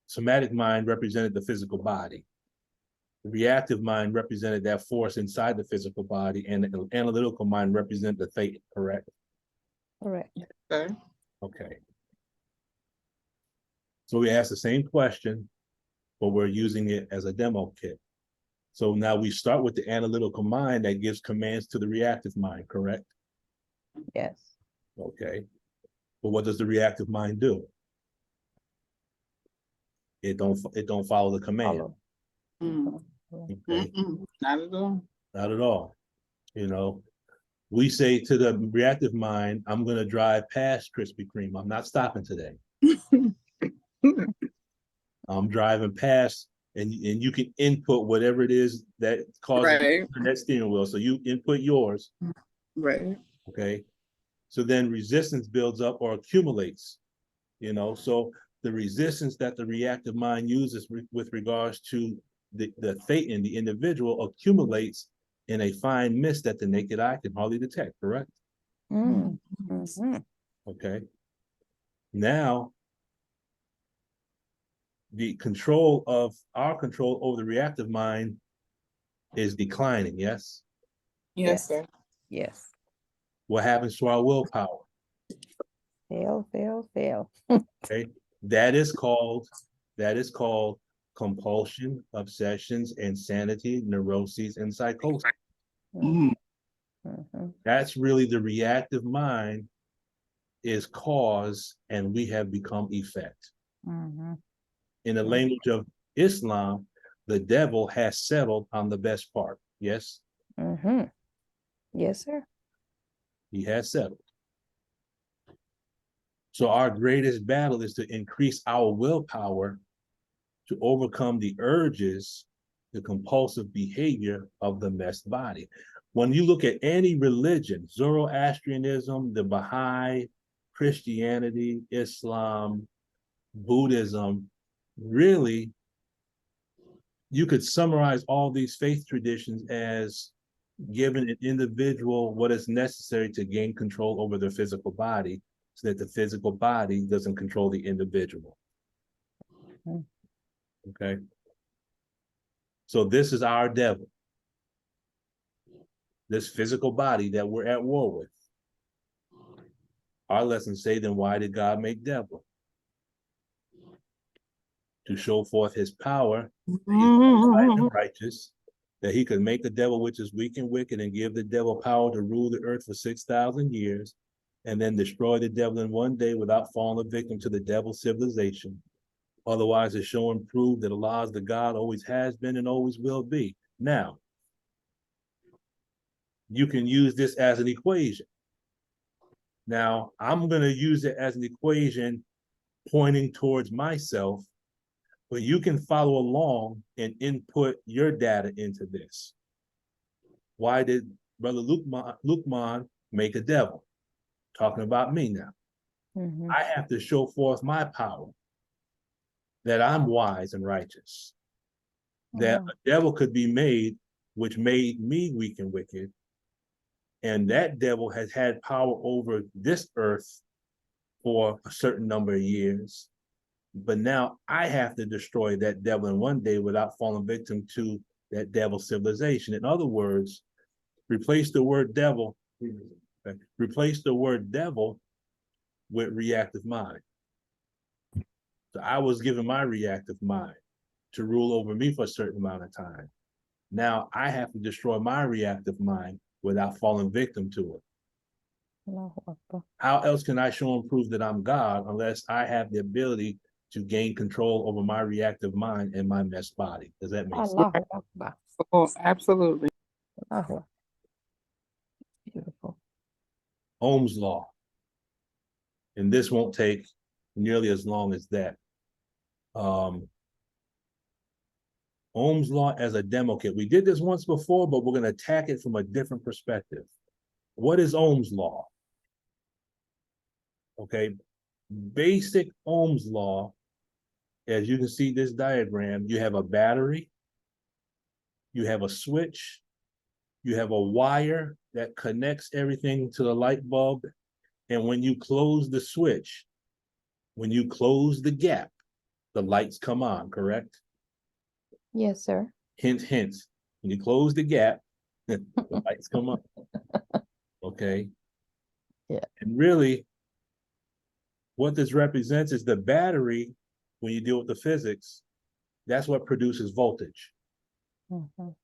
Somatic mind represented the physical body. The reactive mind represented that force inside the physical body, and the analytical mind represented the fate, correct? Correct. Yes, sir. Okay. So we asked the same question, but we're using it as a demo kit. So now we start with the analytical mind that gives commands to the reactive mind, correct? Yes. Okay. But what does the reactive mind do? It don't follow the command. Follow. Okay. Not at all. Not at all. We say to the reactive mind, I'm going to drive past Krispy Kreme. I'm not stopping today. I'm driving past, and you can input whatever it is that causes that steering wheel. So you input yours. Right. Okay. So then resistance builds up or accumulates, so the resistance that the reactive mind uses with regards to the thetan, the individual, accumulates in a fine mist that the naked eye can hardly detect, correct? Okay. Now, the control of our control over the reactive mind is declining, yes? Yes, sir. Yes. What happens to our willpower? Fail, fail, fail. Okay, that is called compulsion, obsessions, insanity, neuroses, and psychosis. Mhm. That's really the reactive mind is cause, and we have become effect. In the language of Islam, the devil has settled on the best part. Yes, Yes, sir. he has settled. So our greatest battle is to increase our willpower to overcome the urges, the compulsive behavior of the messed body. When you look at any religion, Zoroastrianism, the Baha'i, Christianity, Islam, Buddhism, really, you could summarize all these faith traditions as giving an individual what is necessary to gain control over their physical body so that the physical body doesn't control the individual. Okay. So this is our devil. This physical body that we're at war with. Our lessons say, then why did God make devil? To show forth his power, and righteous, that he could make the devil which is weak and wicked and give the devil power to rule the earth for 6,000 years and then destroy the devil in one day without falling a victim to the devil's civilization. Otherwise, to show and prove that Allah is the God always has been and always will be. Now, you can use this as an equation. Now, I'm going to use it as an equation pointing towards myself, but you can follow along and input your data into this. Why did Brother Luqman make a devil? Talking about me now. I have to show forth my power, that I'm wise and righteous, that a devil could be made, which made me weak and wicked, and that devil has had power over this earth for a certain number of years. But now I have to destroy that devil in one day without falling victim to that devil civilization. In other words, replace the word devil with reactive mind. So I was given my reactive mind to rule over me for a certain amount of time. Now I have to destroy my reactive mind without falling victim to it. How else can I show and prove that I'm God unless I have the ability to gain control over my reactive mind and my messed body? Does that make sense? Oh, absolutely. Beautiful. Ohm's law. And this won't take nearly as long as that. Ohm's law as a demo kit. We did this once before, but we're going to attack it from a different perspective. What is Ohm's law? Okay, basic Ohm's law, as you can see this diagram, you have a battery, you have a switch, you have a wire that connects everything to the light bulb, and when you close the switch, when you close the gap, the lights come on, correct? Yes, sir. Hint, hint. When you close the gap, the lights come up. Okay? Yeah. And really, what this represents is the battery, when you deal with the physics, that's what produces voltage.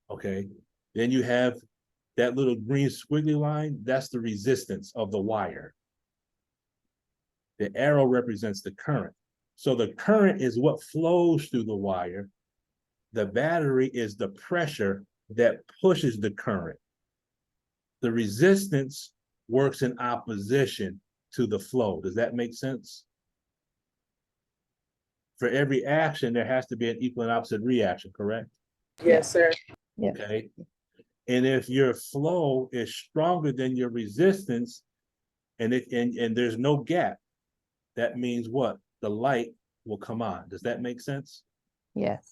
Okay? Then you have that little green squiggly line, that's the resistance of the wire. The arrow represents the current. So the current is what flows through the wire. The battery is the pressure that pushes the current. The resistance works in opposition to the flow. Does that make sense? For every action, there has to be an equal and opposite reaction, correct? Yes, sir. Yeah. Okay. And if your flow is stronger than your resistance, and there's no gap, that means what? The light will come on. Does that make sense? Yes.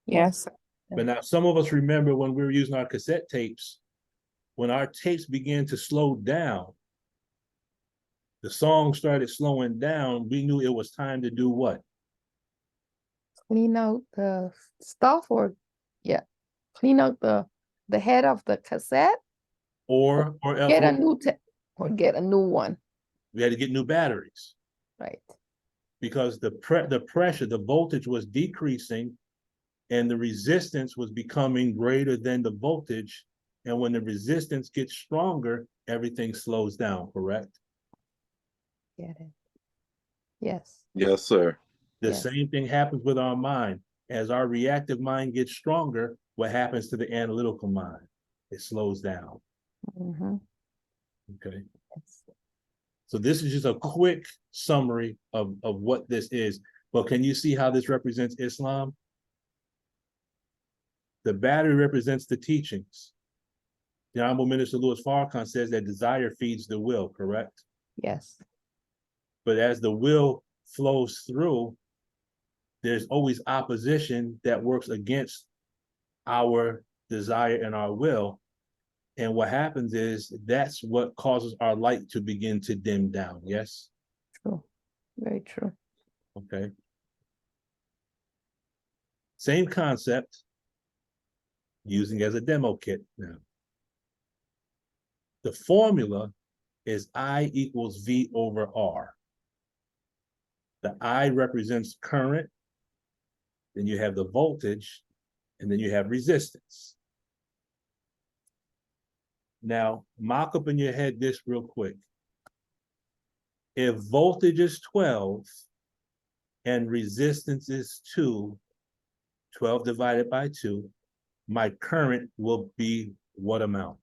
Yes. But now some of us remember when we were using our cassette tapes, when our tapes began to slow down, the song started slowing down, we knew it was time to do what? clean out the stuff or, yeah, clean out the head of the cassette, or get a new, or get a new one, we had to get new batteries right? because the pressure, the voltage was decreasing and the resistance was becoming greater than the voltage. And when the resistance gets stronger, everything slows down, correct? Get it. Yes, Yes, sir. The Yes. same thing happens with our mind. As our reactive mind gets stronger, what happens to the analytical mind? It slows down. mhm, Okay. yes. So this is just a quick summary of what this is. But can you see how this represents Islam? The battery represents the teachings. The Honorable Minister Louis Farrakhan says that desire feeds the will, correct? Yes, But as the will flows through, there's always opposition that works against our desire and our will. And what happens is that's what causes our light to begin to dim down. Yes? true, very true. Okay. Same concept, using as a demo kit now. The formula is I equals V over R. The I represents current, then you have the voltage, and then you have resistance. Now, mock up in your head this real quick. If voltage is 12 and resistance is 2, 12 divided by 2, my current will be what amount?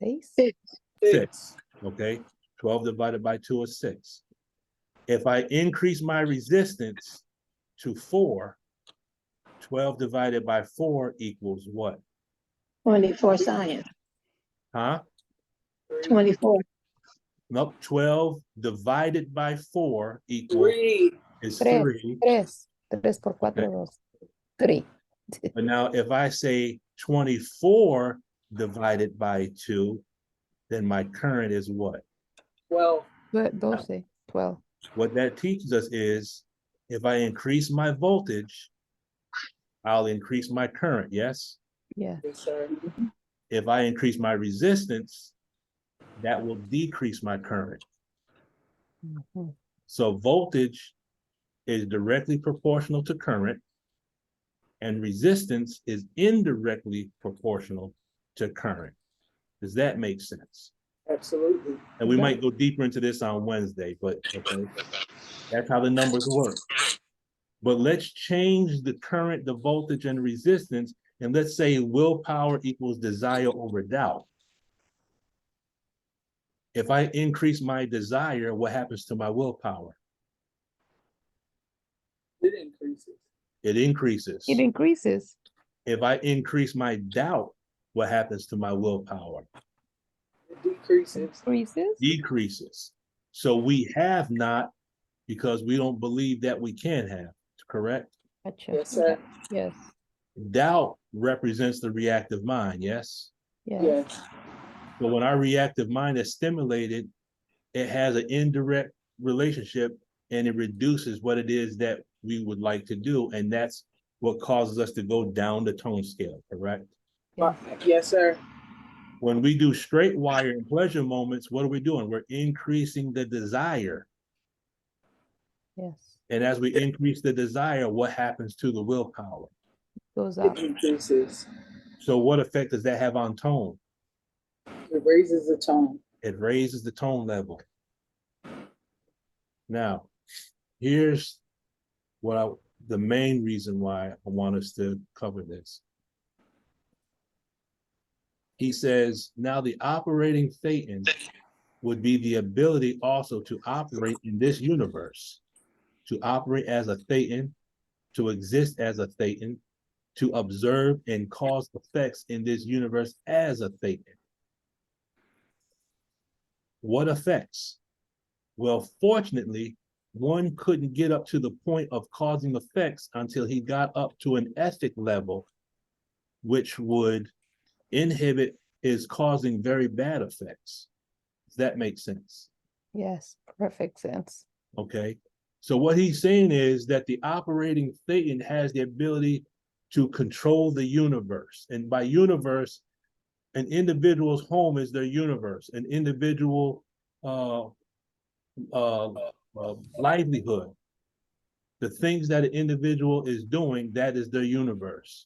6. 6, okay? 12 divided by 2 is 6. If I increase my resistance to 4, 12 divided by 4 equals what? 24 science, Huh? 24. Nope, 12 divided by 4 equals is 3. 3 por 4, 2. 3. But now if I say 24 divided by 2, then my current is what? 12. 12. What that teaches us is if I increase my voltage, I'll increase my current, yes? Yeah, Yes, sir. If I increase my resistance, that will decrease my current. mhm, So voltage is directly proportional to current, and resistance is indirectly proportional to current. Does that make sense? Absolutely. And we Okay. might go deeper into this on Wednesday, but okay, that's how the numbers work. But let's change the current, the voltage, and resistance, and let's say willpower equals desire over doubt. If I increase my desire, what happens to my willpower? It increases. It increases. it increases. If I increase my doubt, what happens to my willpower? It decreases. Increases. Decreases. So we have not because we don't believe that we can have, correct? Gotcha. Yes, sir. Yes, Doubt represents the reactive mind, yes? yes, Yes. So when our reactive mind is stimulated, it has an indirect relationship and it reduces what it is that we would like to do. And that's what causes us to go down the tone scale, correct? yes. Yes, sir. When we do straight wire and pleasure moments, what are we doing? We're increasing the desire. Yes. And as we increase the desire, what happens to the willpower? Goes It up. decreases. So what effect does that have on tone? It raises the tone. It raises the tone level. Now, here's the main reason why I want us to cover this. He says, now the operating thetan would be the ability also to operate in this universe, to operate as a thetan, to exist as a thetan, to observe and cause effects in this universe as a thetan. What effects? Well, fortunately, one couldn't get up to the point of causing effects until he got up to an ethic level, which would inhibit his causing very bad effects. Does that make sense? Yes, perfect sense. Okay. So what he's saying is that the operating Thetan has the ability to control the universe. And by universe, an individual's home is their universe, an individual livelihood. The things that an individual is doing, that is their universe.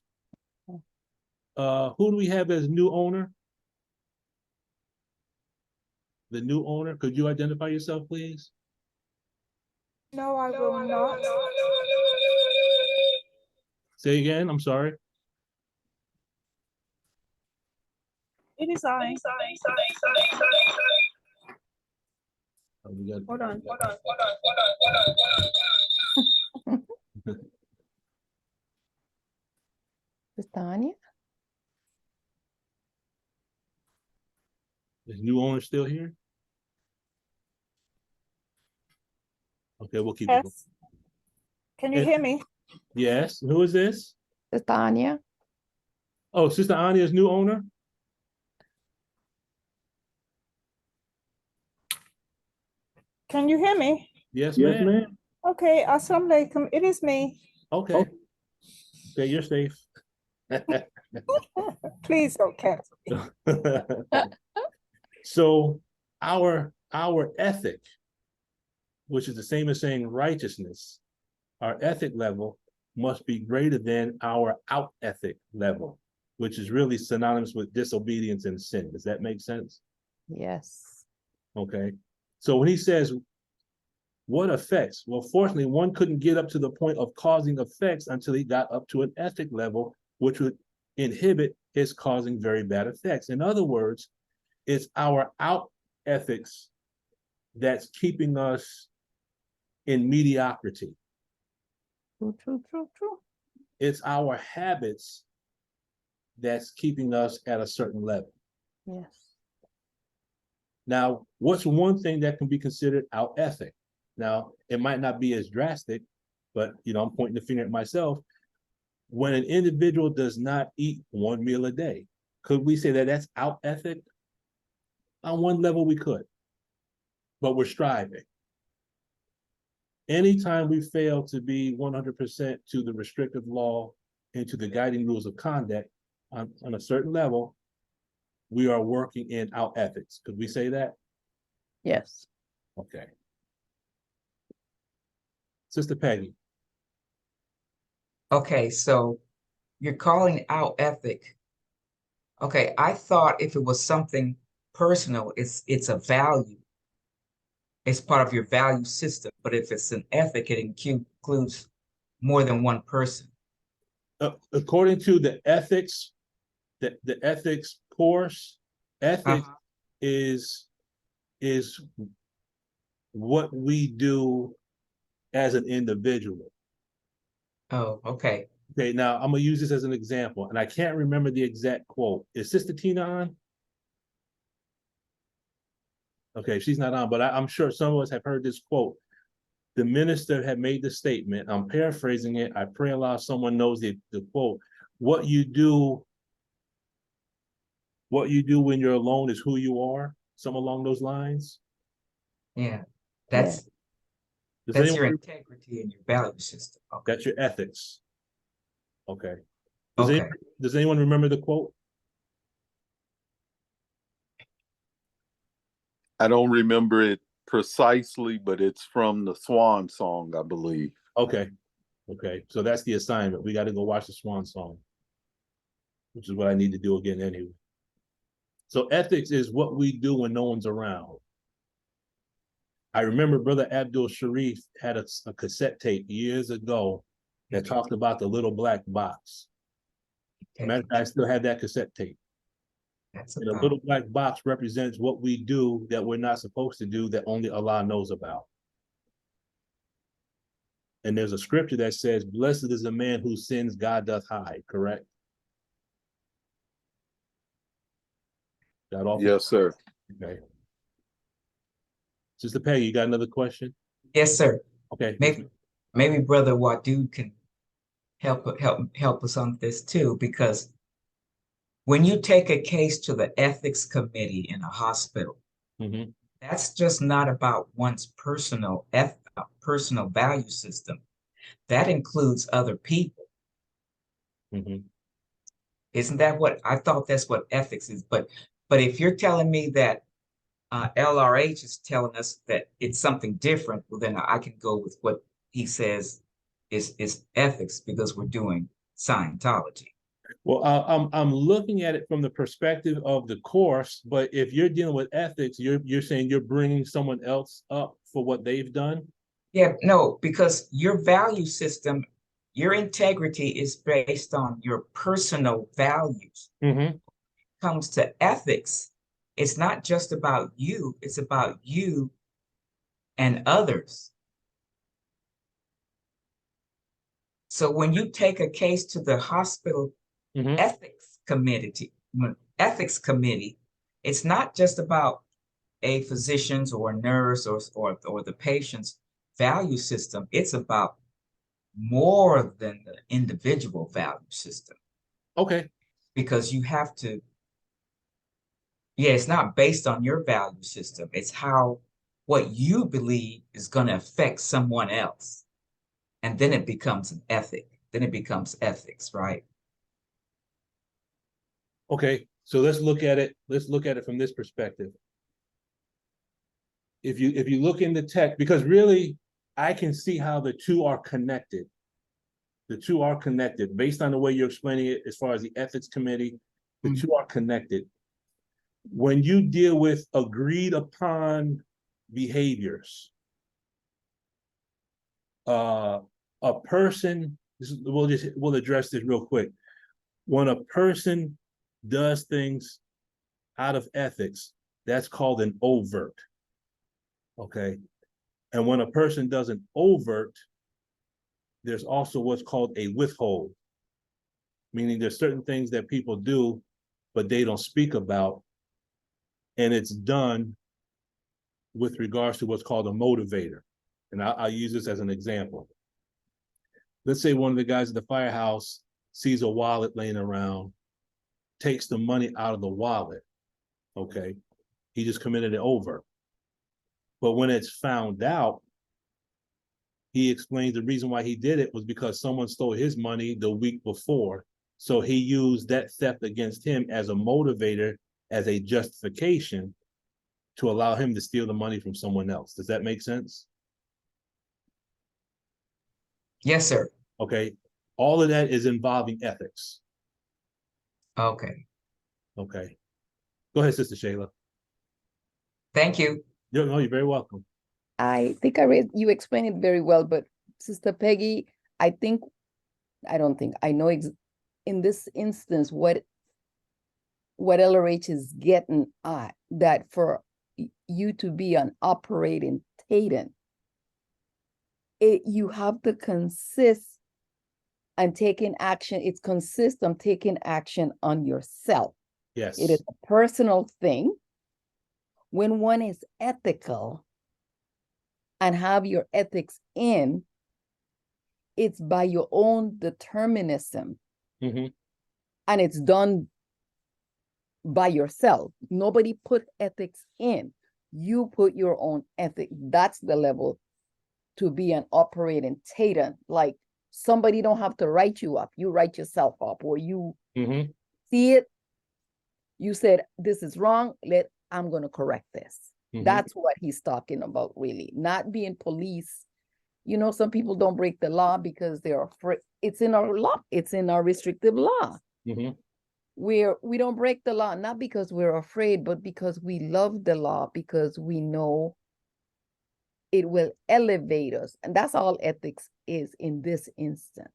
Who do we have as new owner? The new owner, could you identify yourself, please? No, I will not. Say again, I'm sorry. It is I. Oh, we got- Hold on. Is Tanya? Is new owner still here? Okay, we'll keep it. Yes. Can you Yes. hear me? Yes, who is this? Is Tanya? Oh, Sister Anya's new owner? Can you hear me? Yes, ma'am. Okay, assalamu alaikum. It is me. Okay. Okay, you're safe. Please don't cancel me. So our ethic, which is the same as saying righteousness, our ethic level must be greater than our out ethic level, which is really synonymous with disobedience and sin. Does that make sense? Yes. Okay. So when he says what effects, well, fortunately, one couldn't get up to the point of causing effects until he got up to an ethic level, which would inhibit his causing very bad effects. In other words, it's our out ethics that's keeping us in mediocrity. True. It's our habits that's keeping us at a certain level. Yes. Now, what's one thing that can be considered out ethic? Now, it might not be as drastic, but I'm pointing the finger at myself. When an individual does not eat one meal a day, could we say that that's out ethic? On one level, we could, but we're striving. Anytime we fail to be 100% to the restrictive law and to the guiding rules of conduct on a certain level, we are working in out ethics. Could we say that? Yes. Okay. Sister Peggy. Okay, so you're calling out ethic. Okay, I thought if it was something personal, it's a value. It's part of your value system. But if it's an ethic, it includes more than one person. According to the ethics, the ethics course, ethics is what we do as an individual. Oh, okay. Okay, now I'm gonna use this as an example, and I can't remember the exact quote. Is Sister Tina on? Okay, she's not on, but I'm sure some of us have heard this quote. The minister had made the statement. I'm paraphrasing it. I pray Allah someone knows the quote. What you do when you're alone is who you are. Some along those lines. Yeah, that's your integrity and your value system. Okay. That's your ethics. Okay. Okay. Does anyone remember the quote? I don't remember it precisely, but it's from the Swan Song, I believe. Okay. Okay. So that's the assignment. We got to go watch the Swan Song, which is what I need to do again anyway. So ethics is what we do when no one's around. I remember Brother Abdul Sharif had a cassette tape years ago that talked about the little black box. I still have that cassette tape. And the little black box represents what we do that we're not supposed to do that only Allah knows about. And there's a scripture that says, blessed is a man whose sins God doth hide, correct? Got off? Yes, sir. Okay. Sister Peggy, you got another question? Yes, sir. Okay. Maybe Brother Wadud can help us on this too, because when you take a case to the ethics committee in a hospital, that's just not about one's personal personal value system, that includes other people. Mhm. Isn't that what I thought? That's what ethics is. But if you're telling me that LRH is telling us that it's something different, well, then I can go with what he says is ethics because we're doing Scientology. Well, I'm looking at it from the perspective of the course, but if you're dealing with ethics, you're saying you're bringing someone else up for what they've done. Yeah, no, because your value system, your integrity is based on your personal values. Mm-hmm. Comes to ethics, it's not just about you, it's about you and others. So when you take a case to the hospital Mm-hmm. ethics committee, it's not just about a physician's or a nurse or the patient's value system. It's about more than the individual value system. Okay. Because you have to, yeah, it's not based on your value system. It's how what you believe is going to affect someone else. And then it becomes an ethic. Then it becomes ethics, right? Okay. So let's look at it. Let's look at it from this perspective. If you look in the text, because really I can see how the two are connected. The two are connected based on the way you're explaining it as far as the ethics committee. The two are connected. When you deal with agreed upon behaviors, a person, we'll address this real quick. When a person does things out of ethics, that's called an overt. Okay. And when a person does an overt, there's also what's called a withhold, meaning there's certain things that people do, but they don't speak about. And it's done with regards to what's called a motivator. And I'll use this as an example. Let's say one of the guys at the firehouse sees a wallet laying around, takes the money out of the wallet. Okay. He just committed it over. But when it's found out, he explains the reason why he did it was because someone stole his money the week before. So he used that theft against him as a motivator, as a justification to allow him to steal the money from someone else. Does that make sense? Yes, sir. Okay. All of that is involving ethics. Okay. Okay. Go ahead, Sister Shayla. Thank you. No, you're very welcome. I think you explained it very well, but Sister Peggy, I know in this instance what LRH is getting at, that for you to be an operating Thetan, you have to consist and taking action. It consists on taking action on yourself. Yes. It is a personal thing. When one is ethical and have your ethics in, it's by your own determinism. Mm-hmm. And it's done by yourself. Nobody put ethics in. You put your own ethic. That's the level to be an operating Thetan. Like somebody don't have to write you up. You write yourself up, or you see it. You said, this is wrong. I'm going to correct this. That's what he's talking about, really. Not being police. You know, some people don't break the law because they're afraid. It's in our law. It's in our restrictive law. We don't break the law, not because we're afraid, but because we love the law, because we know it will elevate us. And that's all ethics is in this instance,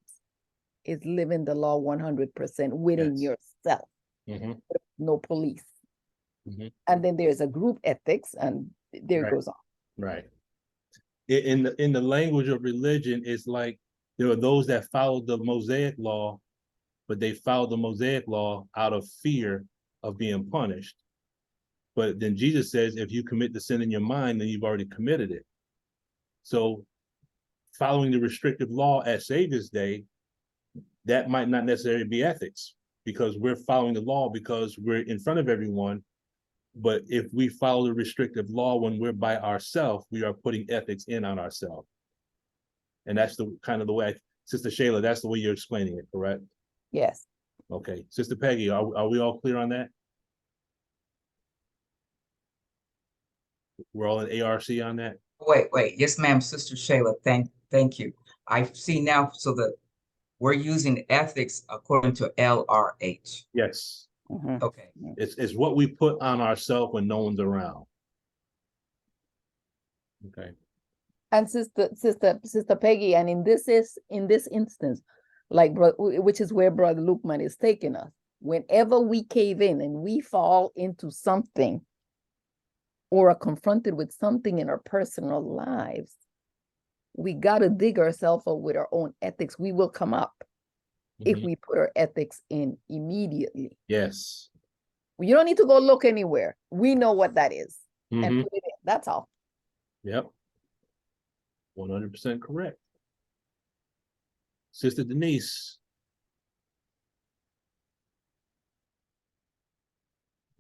is living the law 100% within yourself. No police. And then there's a group ethics, and there it goes on. Right. In the language of religion, it's like there are those that follow the Mosaic law, but they follow the Mosaic law out of fear of being punished. But then Jesus says, if you commit the sin in your mind, then you've already committed it. So following the restrictive law at Savior's Day, that might not necessarily be ethics, because we're following the law because we're in front of everyone. But if we follow the restrictive law when we're by ourselves, we are putting ethics in on ourselves. And that's the kind of the way, Sister Shayla, that's the way you're explaining it, correct? Yes. Okay, Sister Peggy, are we all clear on that? We're all in ARC on that? Wait. Yes, ma'am, Sister Shayla. Thank you. I see now, so that we're using ethics according to LRH. Yes. Mhm. Okay. It's what we put on ourselves when no one's around. Okay. And Sister Peggy, and in this instance, like which is where Brother Lukeman is taking us. Whenever we cave in and we fall into something or are confronted with something in our personal lives, we got to dig ourselves up with our own ethics. We will come up if we put our ethics in immediately. Yes. You don't need to go look anywhere. We know what that is and put it in. That's all. Yep. 100% correct. Sister Denise.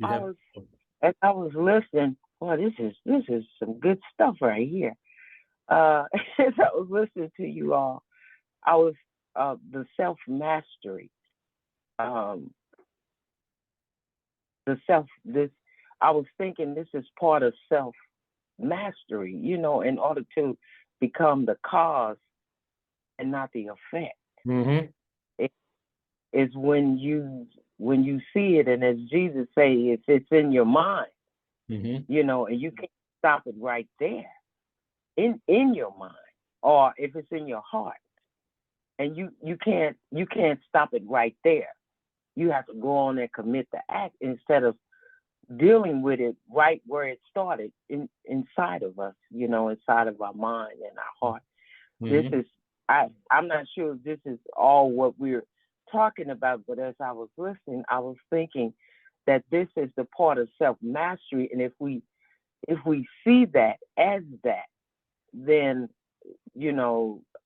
As I was listening, boy, this is some good stuff right here. As I was listening to you all, I was the self-mastery. I was thinking this is part of self-mastery, in order to become the cause and not the effect. It is when you see it, and as Jesus say, if it's in your mind, and you can't stop it right there in your mind, or if it's in your heart, and you can't stop it right there. You have to go on and commit the act instead of dealing with it right where it started inside of us, inside of our mind and our heart. This is I'm not sure if this is all what we're talking about, but as I was listening, I was thinking that this is the part of self-mastery, and if we see that as that, then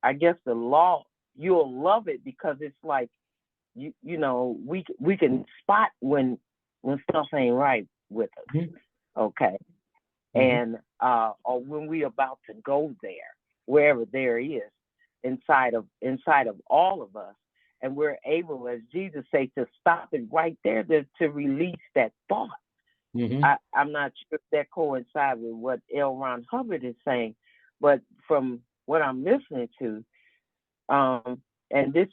I guess the law, you'll love it, because it's like we can spot when stuff ain't right with us, okay, and or when we're about to go there, wherever there is inside of all of us, and we're able, as Jesus said, to stop it right there, to release that thought. I'm not sure if that coincides with what L. Ron Hubbard is saying, but from what I'm listening to, and this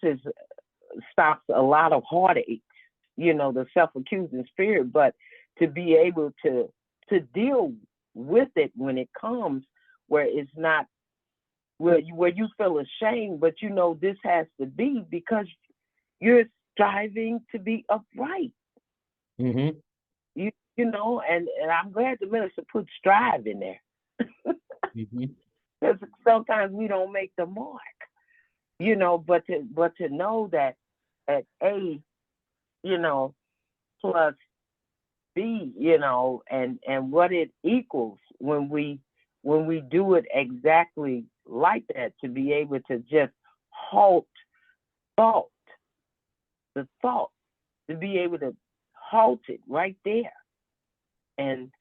stops a lot of heartache, the self-accusing spirit, but to be able to deal with it when it comes, where it's not, where you feel ashamed, but this has to be because you're striving to be upright. And I'm glad the minister put strive in there. Because sometimes we don't make the mark, but to know that at A, plus B, and what it equals when we do it exactly like that, to be able to just halt the thought, to be able to halt it right there, and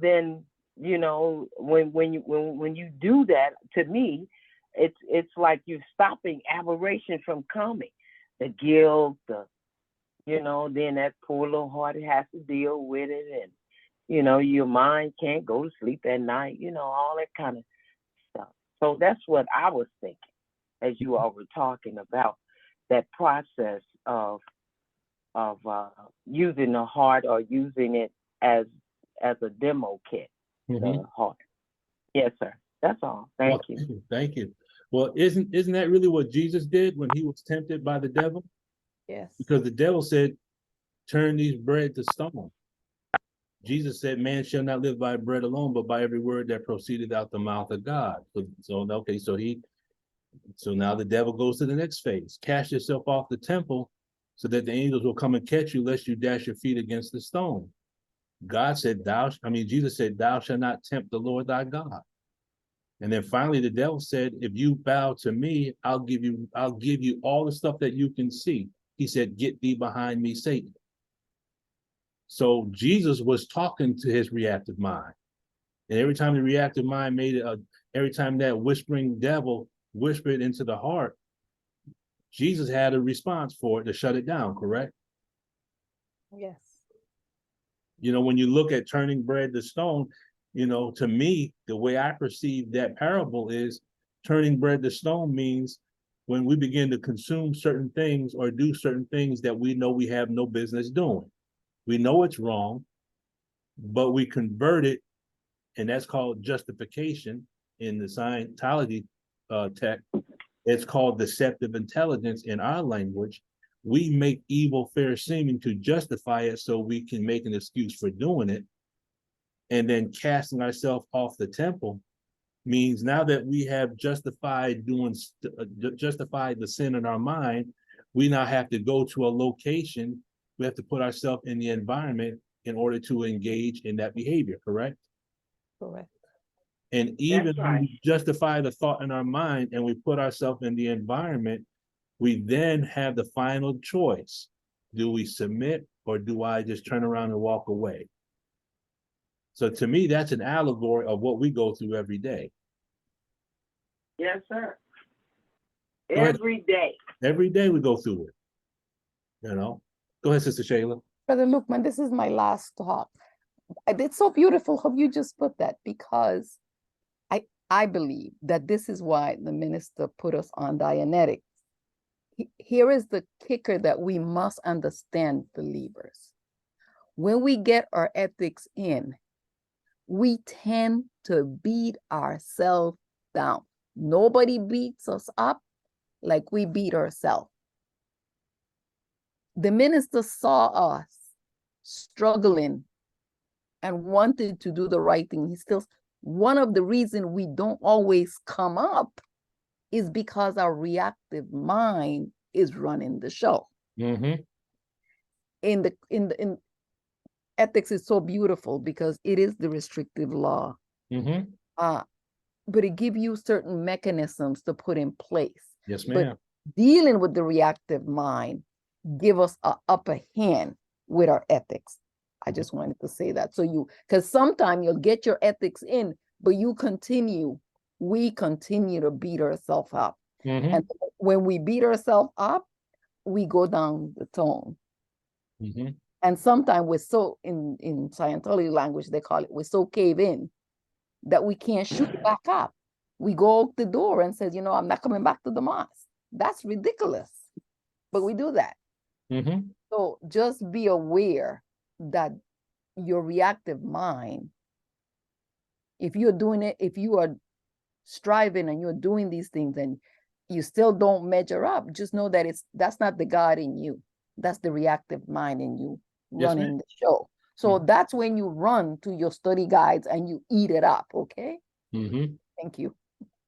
then when you do that, to me, it's like you're stopping aberration from coming, the guilt, then that poor little heart has to deal with it, and your mind can't go to sleep at night, all that kind of stuff. So that's what I was thinking as you all were talking about that process of using the heart, or using it as a demo kit, the heart. Yes, sir. That's all. Thank you. Thank you. Well, isn't that really what Jesus did when he was tempted by the devil? Yes. Because the devil said, turn these bread to stone. Jesus said, man shall not live by bread alone, but by every word that proceeded out the mouth of God. So now the devil goes to the next phase. Cast yourself off the temple so that the angels will come and catch you, lest you dash your feet against the stone. Jesus said, thou shalt not tempt the Lord thy God. And then finally the devil said, if you bow to me, I'll give you all the stuff that you can see. He said, get thee behind me, Satan. So Jesus was talking to his reactive mind. And every time the reactive mind every time that whispering devil whispered into the heart, Jesus had a response for it to shut it down, correct? Yes. You know, when you look at turning bread to stone, you know, to me, the way I perceive that parable is turning bread to stone means when we begin to consume certain things or do certain things that we know we have no business doing. We know it's wrong, but we convert it, and that's called justification in the Scientology tech. It's called deceptive intelligence in our language. We make evil fair seeming to justify it so we can make an excuse for doing it. And then casting ourselves off the temple means now that we have justified justified the sin in our mind, we now have to go to a location. We have to put ourselves in the environment in order to engage in that behavior, correct? Correct. And even That's when right. we justify the thought in our mind and we put ourselves in the environment, we then have the final choice. Do we submit or do I just turn around and walk away? So to me, that's an allegory of what we go through every day. Yes, sir. Go ahead. Every day. Every day we go through it. You know? Go ahead, Sister Shayla. Brother Lukeman, this is my last thought. It's so beautiful how you just put that, because I believe that this is why the minister put us on Dianetics. Here is the kicker that we must understand, believers. When we get our ethics in, we tend to beat ourselves down. Nobody beats us up like we beat ourselves. The minister saw us struggling and wanted to do the right thing. One of the reasons we don't always come up is because our reactive mind is running the show. Mm-hmm. In ethics is so beautiful because it is the restrictive law. Mm-hmm. But it gives you certain mechanisms to put in place. Yes, ma'am. But dealing with the reactive mind give us an upper hand with our ethics. I just wanted to say that. Because sometimes you'll get your ethics in, but we continue to beat ourselves up. Mm-hmm. And when we beat ourselves up, we go down the tone. Mm-hmm. And sometimes we're so, in Scientology language, they call it, we're so cave in that we can't shoot back up. We go out the door and says, I'm not coming back to the mosque. That's ridiculous. But we do that. Mm-hmm. So just be aware that your reactive mind, if you're doing it, if you are striving and you're doing these things and you still don't measure up, just know that that's not the God in you. That's the reactive mind in you running the show. So that's when you run to your study guides and you eat it up, okay? Mm-hmm. Thank you.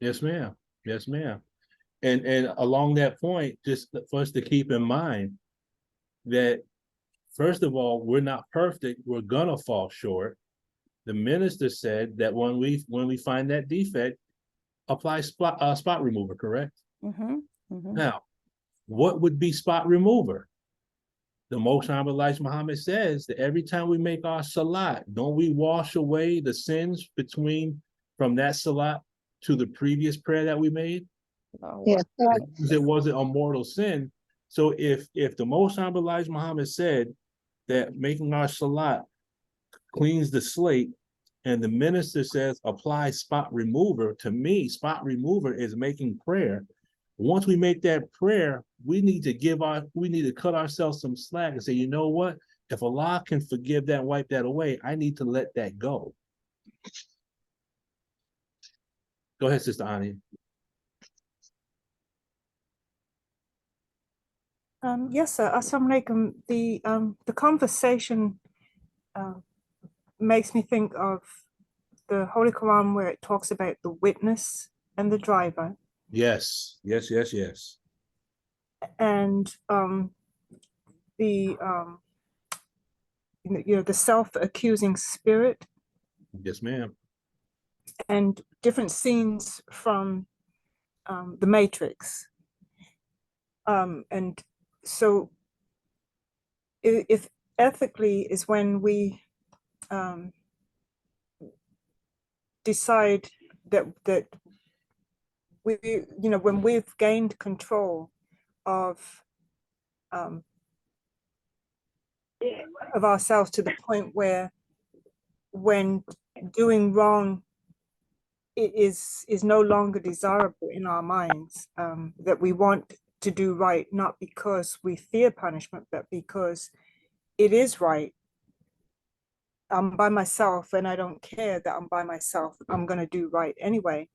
Yes, ma'am. Yes, ma'am. And along that point, just for us to keep in mind that, first of all, we're not perfect. We're gonna fall short. The minister said that when we find that defect, apply spot remover, correct? Mm-hmm. Mm-hmm. Now, what would be spot remover? The Most Honorable Elijah Muhammad says that every time we make our salat, don't we wash away the sins from that salat to the previous prayer that we made? Yes, right. Because it wasn't a mortal sin. So if the Most Honorable Elijah Muhammad said that making our salat cleans the slate, and the minister says apply spot remover, to me, spot remover is making prayer. Once we make that prayer, we need to cut ourselves some slack and say, you know what? If Allah can forgive that, wipe that away, I need to let that go. Go ahead, Sister Ani. Yes, sir. Assalamu alaikum. The conversation makes me think of the Holy Quran where it talks about the witness and the driver. Yes, yes, yes, yes. And the self-accusing spirit. Yes, ma'am. And different scenes from the Matrix. And so if ethically is when we decide that we, you know, when we've gained control of ourselves to the point where when doing wrong is no longer desirable in our minds, that we want to do right, not because we fear punishment, but because it is right. I'm by myself and I don't care that I'm by myself. I'm going to do right anyway.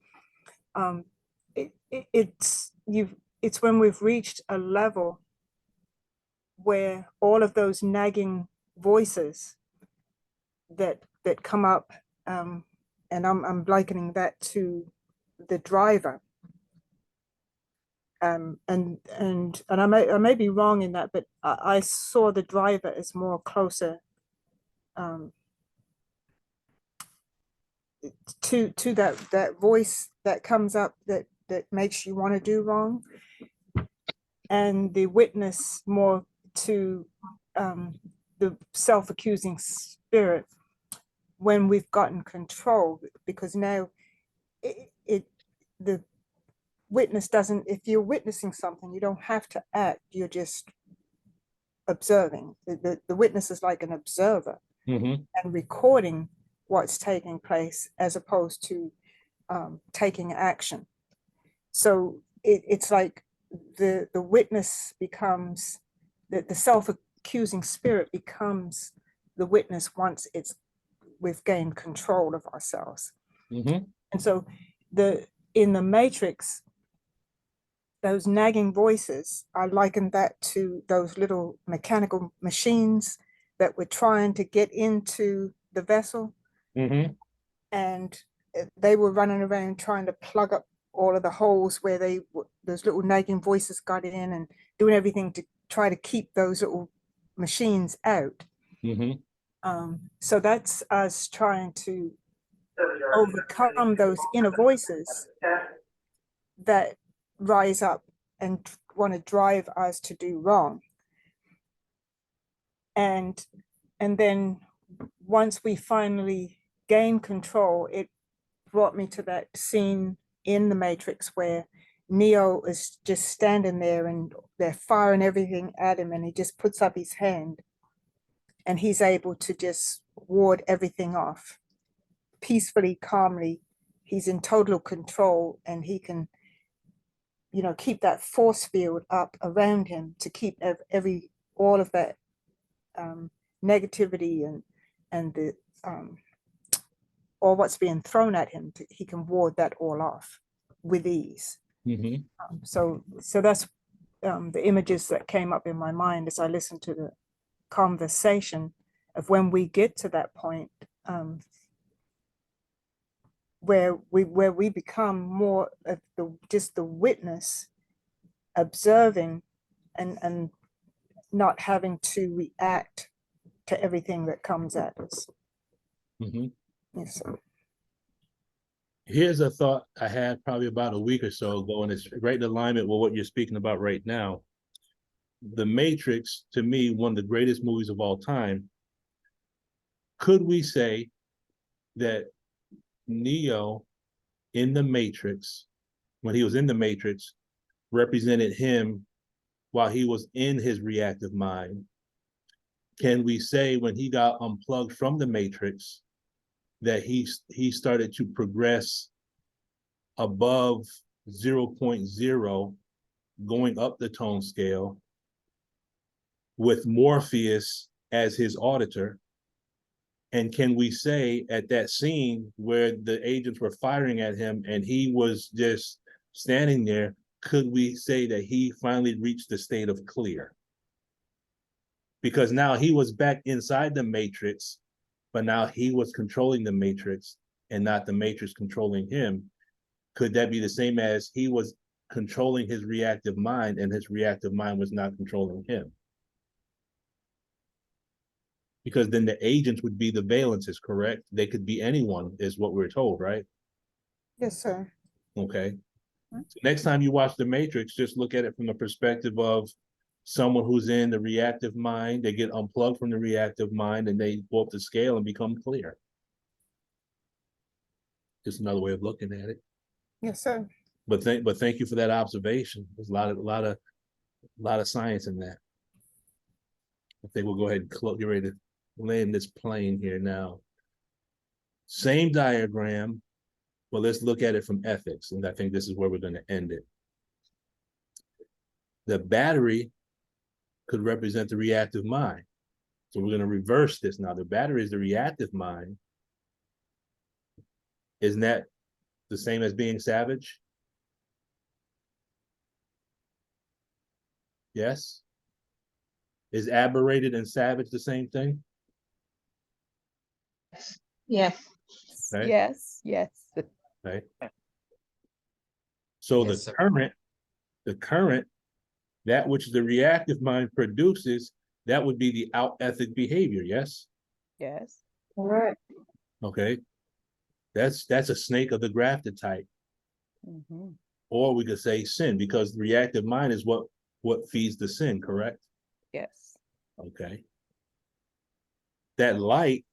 It's when we've reached a level where all of those nagging voices that come up, and I'm likening that to the driver. And I may be wrong in that, but I saw the driver as more closer to that voice that comes up that makes you want to do wrong, and the witness more to the self-accusing spirit when we've gotten control, because now the witness doesn't, if you're witnessing something, you don't have to act, you're just observing. The witness is like an observer and recording what's taking place as opposed to taking action. So it's like the witness becomes, the self-accusing spirit becomes the witness once we've gained control of ourselves. And so in the Matrix, those nagging voices, I liken that to those little mechanical machines that were trying to get into the vessel. And they were running around trying to plug up all of the holes where those little nagging voices got in, and doing everything to try to keep those little machines out. So that's us trying to overcome those inner voices that rise up and want to drive us to do wrong. And then once we finally gain control, it brought me to that scene in the Matrix where Neo is just standing there and they're firing everything at him, and he just puts up his hand and he's able to just ward everything off peacefully, calmly. He's in total control, and he can, keep that force field up around him to keep all of that negativity and the or what's being thrown at him. He can ward that all off with ease. So that's the images that came up in my mind as I listened to the conversation of when we get to that point where we become more of just the witness, observing and not having to react to everything that comes at us. Yes, sir. Here's a thought I had probably about a week or so ago, and it's right in alignment with what you're speaking about right now. The Matrix, to me, one of the greatest movies of all time. Could we say that Neo in the Matrix, when he was in the Matrix, represented him while he was in his reactive mind? Can we say when he got unplugged from the Matrix that he started to progress above 0.0, going up the tone scale with Morpheus as his auditor? And can we say at that scene where the agents were firing at him and he was just standing there, could we say that he finally reached the state of clear? Because now he was back inside the Matrix, but now he was controlling the Matrix and not the Matrix controlling him. Could that be the same as he was controlling his reactive mind and his reactive mind was not controlling him? Because then the agents would be the valences, correct? They could be anyone, is what we're told, right? Yes, sir. Okay. So next time you watch The Matrix, just look at it from the perspective of someone who's in the reactive mind, they get unplugged from the reactive mind and they go up the scale and become clear. Just another way of looking at it. Yes, sir. But thank you for that observation. There's a lot of science in that. I think we'll go ahead and get ready to land this plane here now. Same diagram, but let's look at it from ethics. And I think this is where we're going to end it. The battery could represent the reactive mind. So we're going to reverse this now. The battery is the reactive mind. Isn't that the same as being savage? Yes. Is aberrated and savage the same thing? Yes. Okay. Yes, yes. Okay. So Yes, sir. the current, that which the reactive mind produces, that would be the out ethic behavior, yes? Yes. All right. Okay. That's a snake of the grafted type. Mhm. Or we could say sin, because the reactive mind is what feeds the sin, correct? Yes. Okay. That light,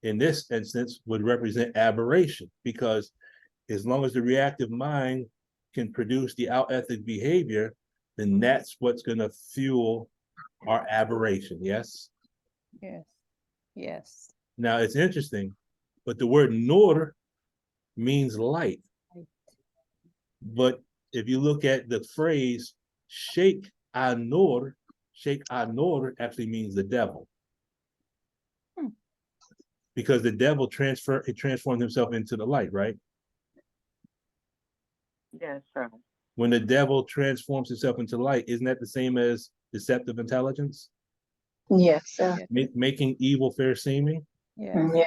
in this instance, would represent aberration, because as long as the reactive mind can produce the out ethic behavior, then that's what's going to fuel our aberration, yes? Yes. Yes. Now, it's interesting, but the word nur means light. But if you look at the phrase Sheikh An-Nur actually means the devil. Because the devil transformed himself into the light, right? Yes, sir. When the devil transforms himself into light, isn't that the same as deceptive intelligence? Yes, sir. Making evil fair seeming? Yes. Yeah.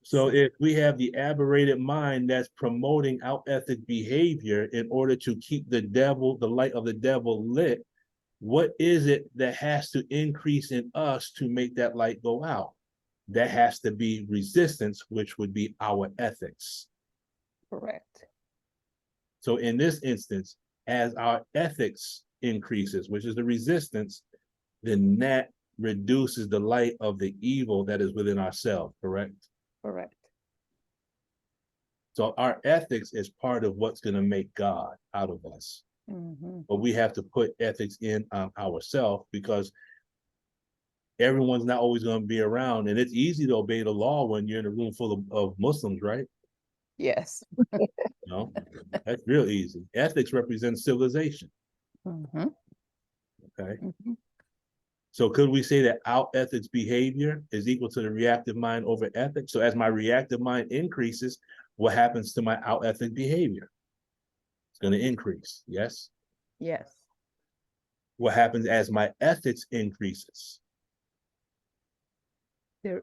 So if we have the aberrated mind that's promoting out ethic behavior in order to keep the light of the devil lit, what is it that has to increase in us to make that light go out? That has to be resistance, which would be our ethics. Correct. So in this instance, as our ethics increases, which is the resistance, then that reduces the light of the evil that is within ourselves, correct? Correct. So our ethics is part of what's going to make God out of us. Mhm. But we have to put ethics in ourselves, because everyone's not always going to be around. And it's easy to obey the law when you're in a room full of Muslims, right? Yes. No, that's real easy. Ethics represents civilization. Mhm. Okay. Mhm. So could we say that out ethics behavior is equal to the reactive mind over ethics? So as my reactive mind increases, what happens to my out ethic behavior? It's going to increase. Yes. Yes. What happens as my ethics increases? The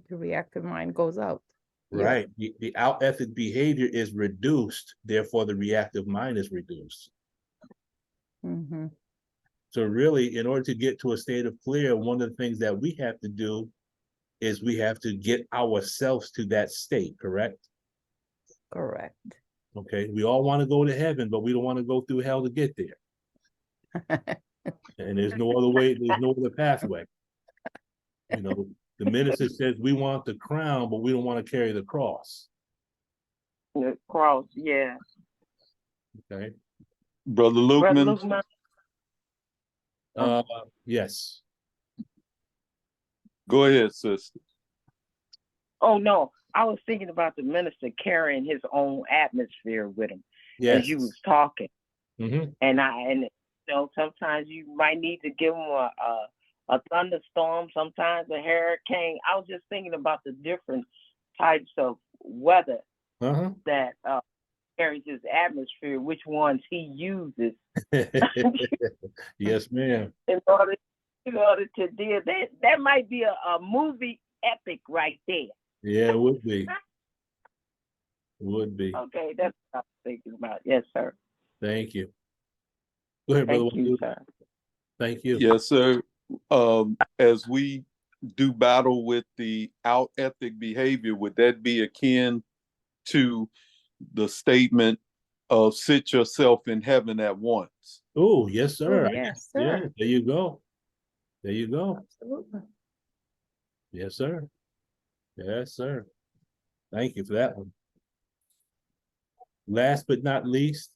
reactive mind goes out. Yeah. Right. The out ethic behavior is reduced. Therefore, the reactive mind is reduced. Mhm. So really, in order to get to a state of clear, one of the things that we have to do is we have to get ourselves to that state, correct? Correct. Okay. We all want to go to heaven, but we don't want to go through hell to get there. And there's no other way, there's no other pathway. You know, the minister says we want the crown, but we don't want to carry the cross. The cross, yeah. Okay. Brother Brother Lukeman. Lukeman, Yes. Go ahead, sister. oh no, I was thinking about the minister carrying his own atmosphere with him Yes. as you was talking. Mm-hmm. And you know, sometimes you might need to give them a thunderstorm, sometimes a hurricane. I was just thinking about the different types of weather Uh-huh. that carries his atmosphere, which ones he uses Yes, ma'am. in order to deal. That might be a movie epic right there. Yeah, it would be. Would be. Okay, that's what I was thinking about. Yes, sir. Thank you. Go ahead, brother. Thank you, sir. Thank you. Yes, sir. As we do battle with the out ethic behavior, would that be akin to the statement of sit yourself in heaven at once? Oh, yes, sir. Oh, yes, Yeah, sir. there you go. There you go. Absolutely. Yes, sir. Yes, sir. Thank you for that one. Last but not least,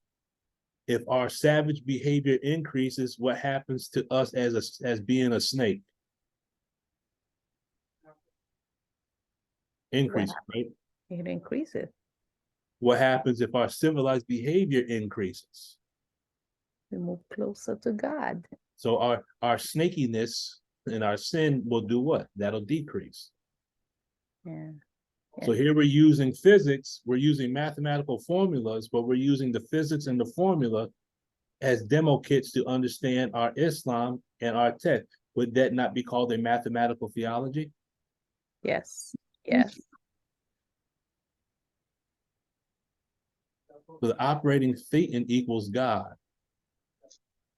if our savage behavior increases, what happens to us as being a snake? Increase, right? It increases. What happens if our civilized behavior increases? We move closer to God. So our snakiness and our sin will do what? That'll decrease. Yeah. So here we're using physics, we're using mathematical formulas, but we're using the physics and the formula as demo kits to understand our Islam and our text. Would that not be called a mathematical theology? Yes. Yes. So the operating thetan equals God.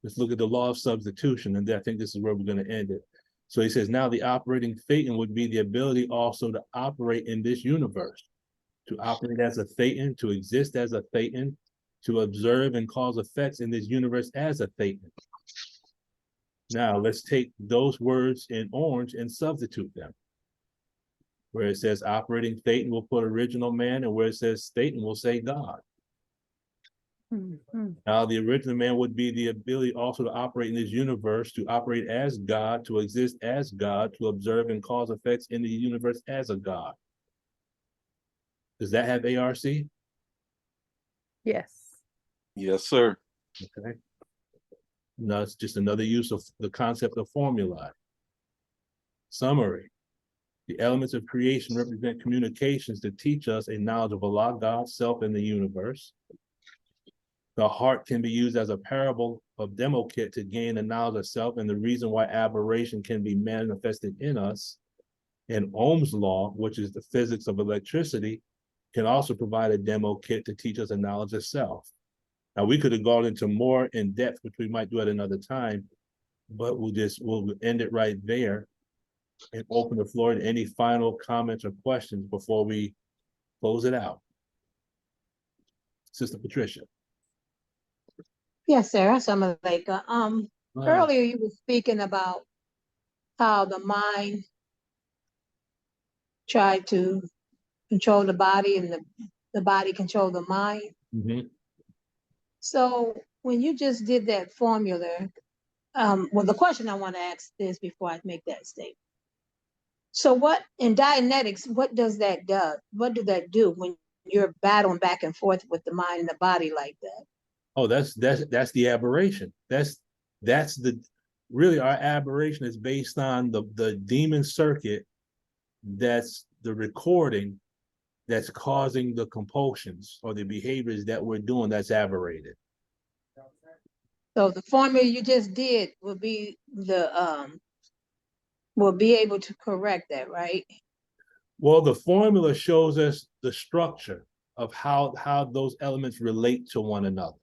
Let's look at the law of substitution, and I think this is where we're going to end it. So he says, now the operating thetan would be the ability also to operate in this universe, to operate as a thetan, to exist as a thetan, to observe and cause effects in this universe as a thetan. Now let's take those words in orange and substitute them. Where it says operating thetan, we'll put original man, and where it says thetan, we'll say God. Mhm. Now, the original man would be the ability also to operate in this universe, to operate as God, to exist as God, to observe and cause effects in the universe as a God. Does that have ARC? Yes. Yes, sir. Okay. No, it's just another use of the concept of formulae. Summary. The elements of creation represent communications to teach us a knowledge of Allah, God, self, and the universe. The heart can be used as a parable of demo kit to gain a knowledge of self and the reason why aberration can be manifested in us. And Ohm's law, which is the physics of electricity, can also provide a demo kit to teach us a knowledge of self. Now, we could have gone into more in depth, which we might do at another time, but we'll end it right there and open the floor to any final comments or questions before we close it out. Sister Patricia. Yes, sir. Assalamu alaikum. Earlier you were speaking about how the mind tried to control the body and the body control the mind. Mm-hmm. So when you just did that formula, well, the question I want to ask this before I make that statement. So what in Dianetics, what does that do? What do that do when you're battling back and forth with the mind and the body like that? Oh, that's the aberration. That's the really our aberration is based on the demon circuit. That's the recording that's causing the compulsions or the behaviors that we're doing that's aberrated. So the formula you just did will be will be able to correct that, right? Well, the formula shows us the structure of how those elements relate to one another.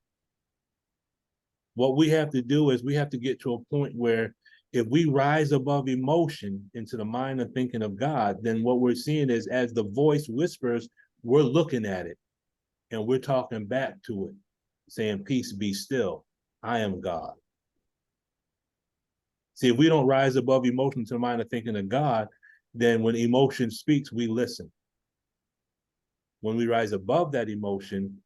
What we have to do is we have to get to a point where if we rise above emotion into the mind and thinking of God, then what we're seeing is as the voice whispers, we're looking at it and we're talking back to it, saying, peace, be still. I am God. See, if we don't rise above emotion to the mind of thinking of God, then when emotion speaks, we listen. When we rise above that emotion,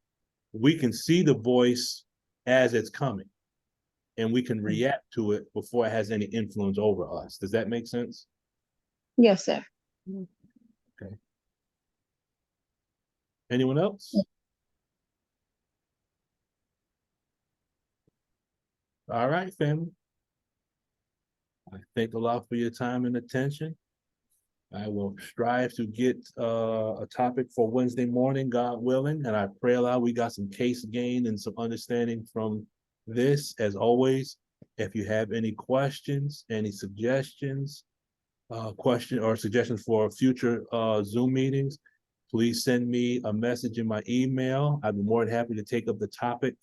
we can see the voice as it's coming and we can react to it before it has any influence over us. Does that make sense? Yes, sir. Okay. Anyone else? All right, family. I thank Allah for your time and attention. I will strive to get a topic for Wednesday morning, God willing, and I pray Allah we got some case gain and some understanding from this. As always, if you have any questions, any suggestions, question or suggestions for future Zoom meetings, please send me a message in my email. I'd be more than happy to take up the topic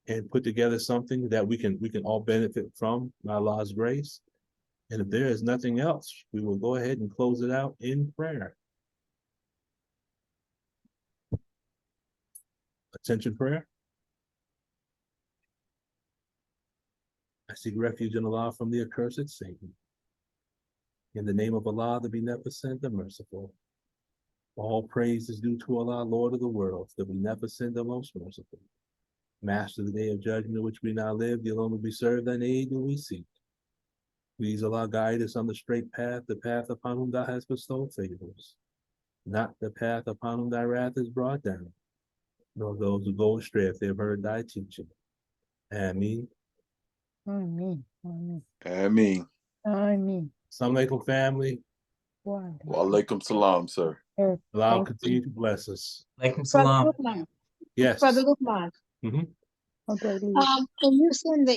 and put together something that we can all benefit from by Allah's grace. And if there is nothing else, we will go ahead and close it out in prayer. Attention prayer. I seek refuge in Allah from the accursed Satan. In the name of Allah, the Beneficent, the Merciful. All praise is due to Allah, Lord of the worlds, the Beneficent, the Most Merciful. Master of the day of judgment, which we now live, the alone will be served, and aid do we seek. Please, Allah, guide us on the straight path, the path upon whom thou hast bestowed favors, not the path upon whom thy wrath is brought down, nor those who go astray if they have heard thy teaching. Ameen. Ameen. Ameen. Ameen. Ameen. Assalamu alaikum, family. Wa alaikum salam, sir. Allah Thank continue to bless us. Alaikum Brother salam. Lukman, Yes. Brother Lukman, Mhm. Okay, can you send the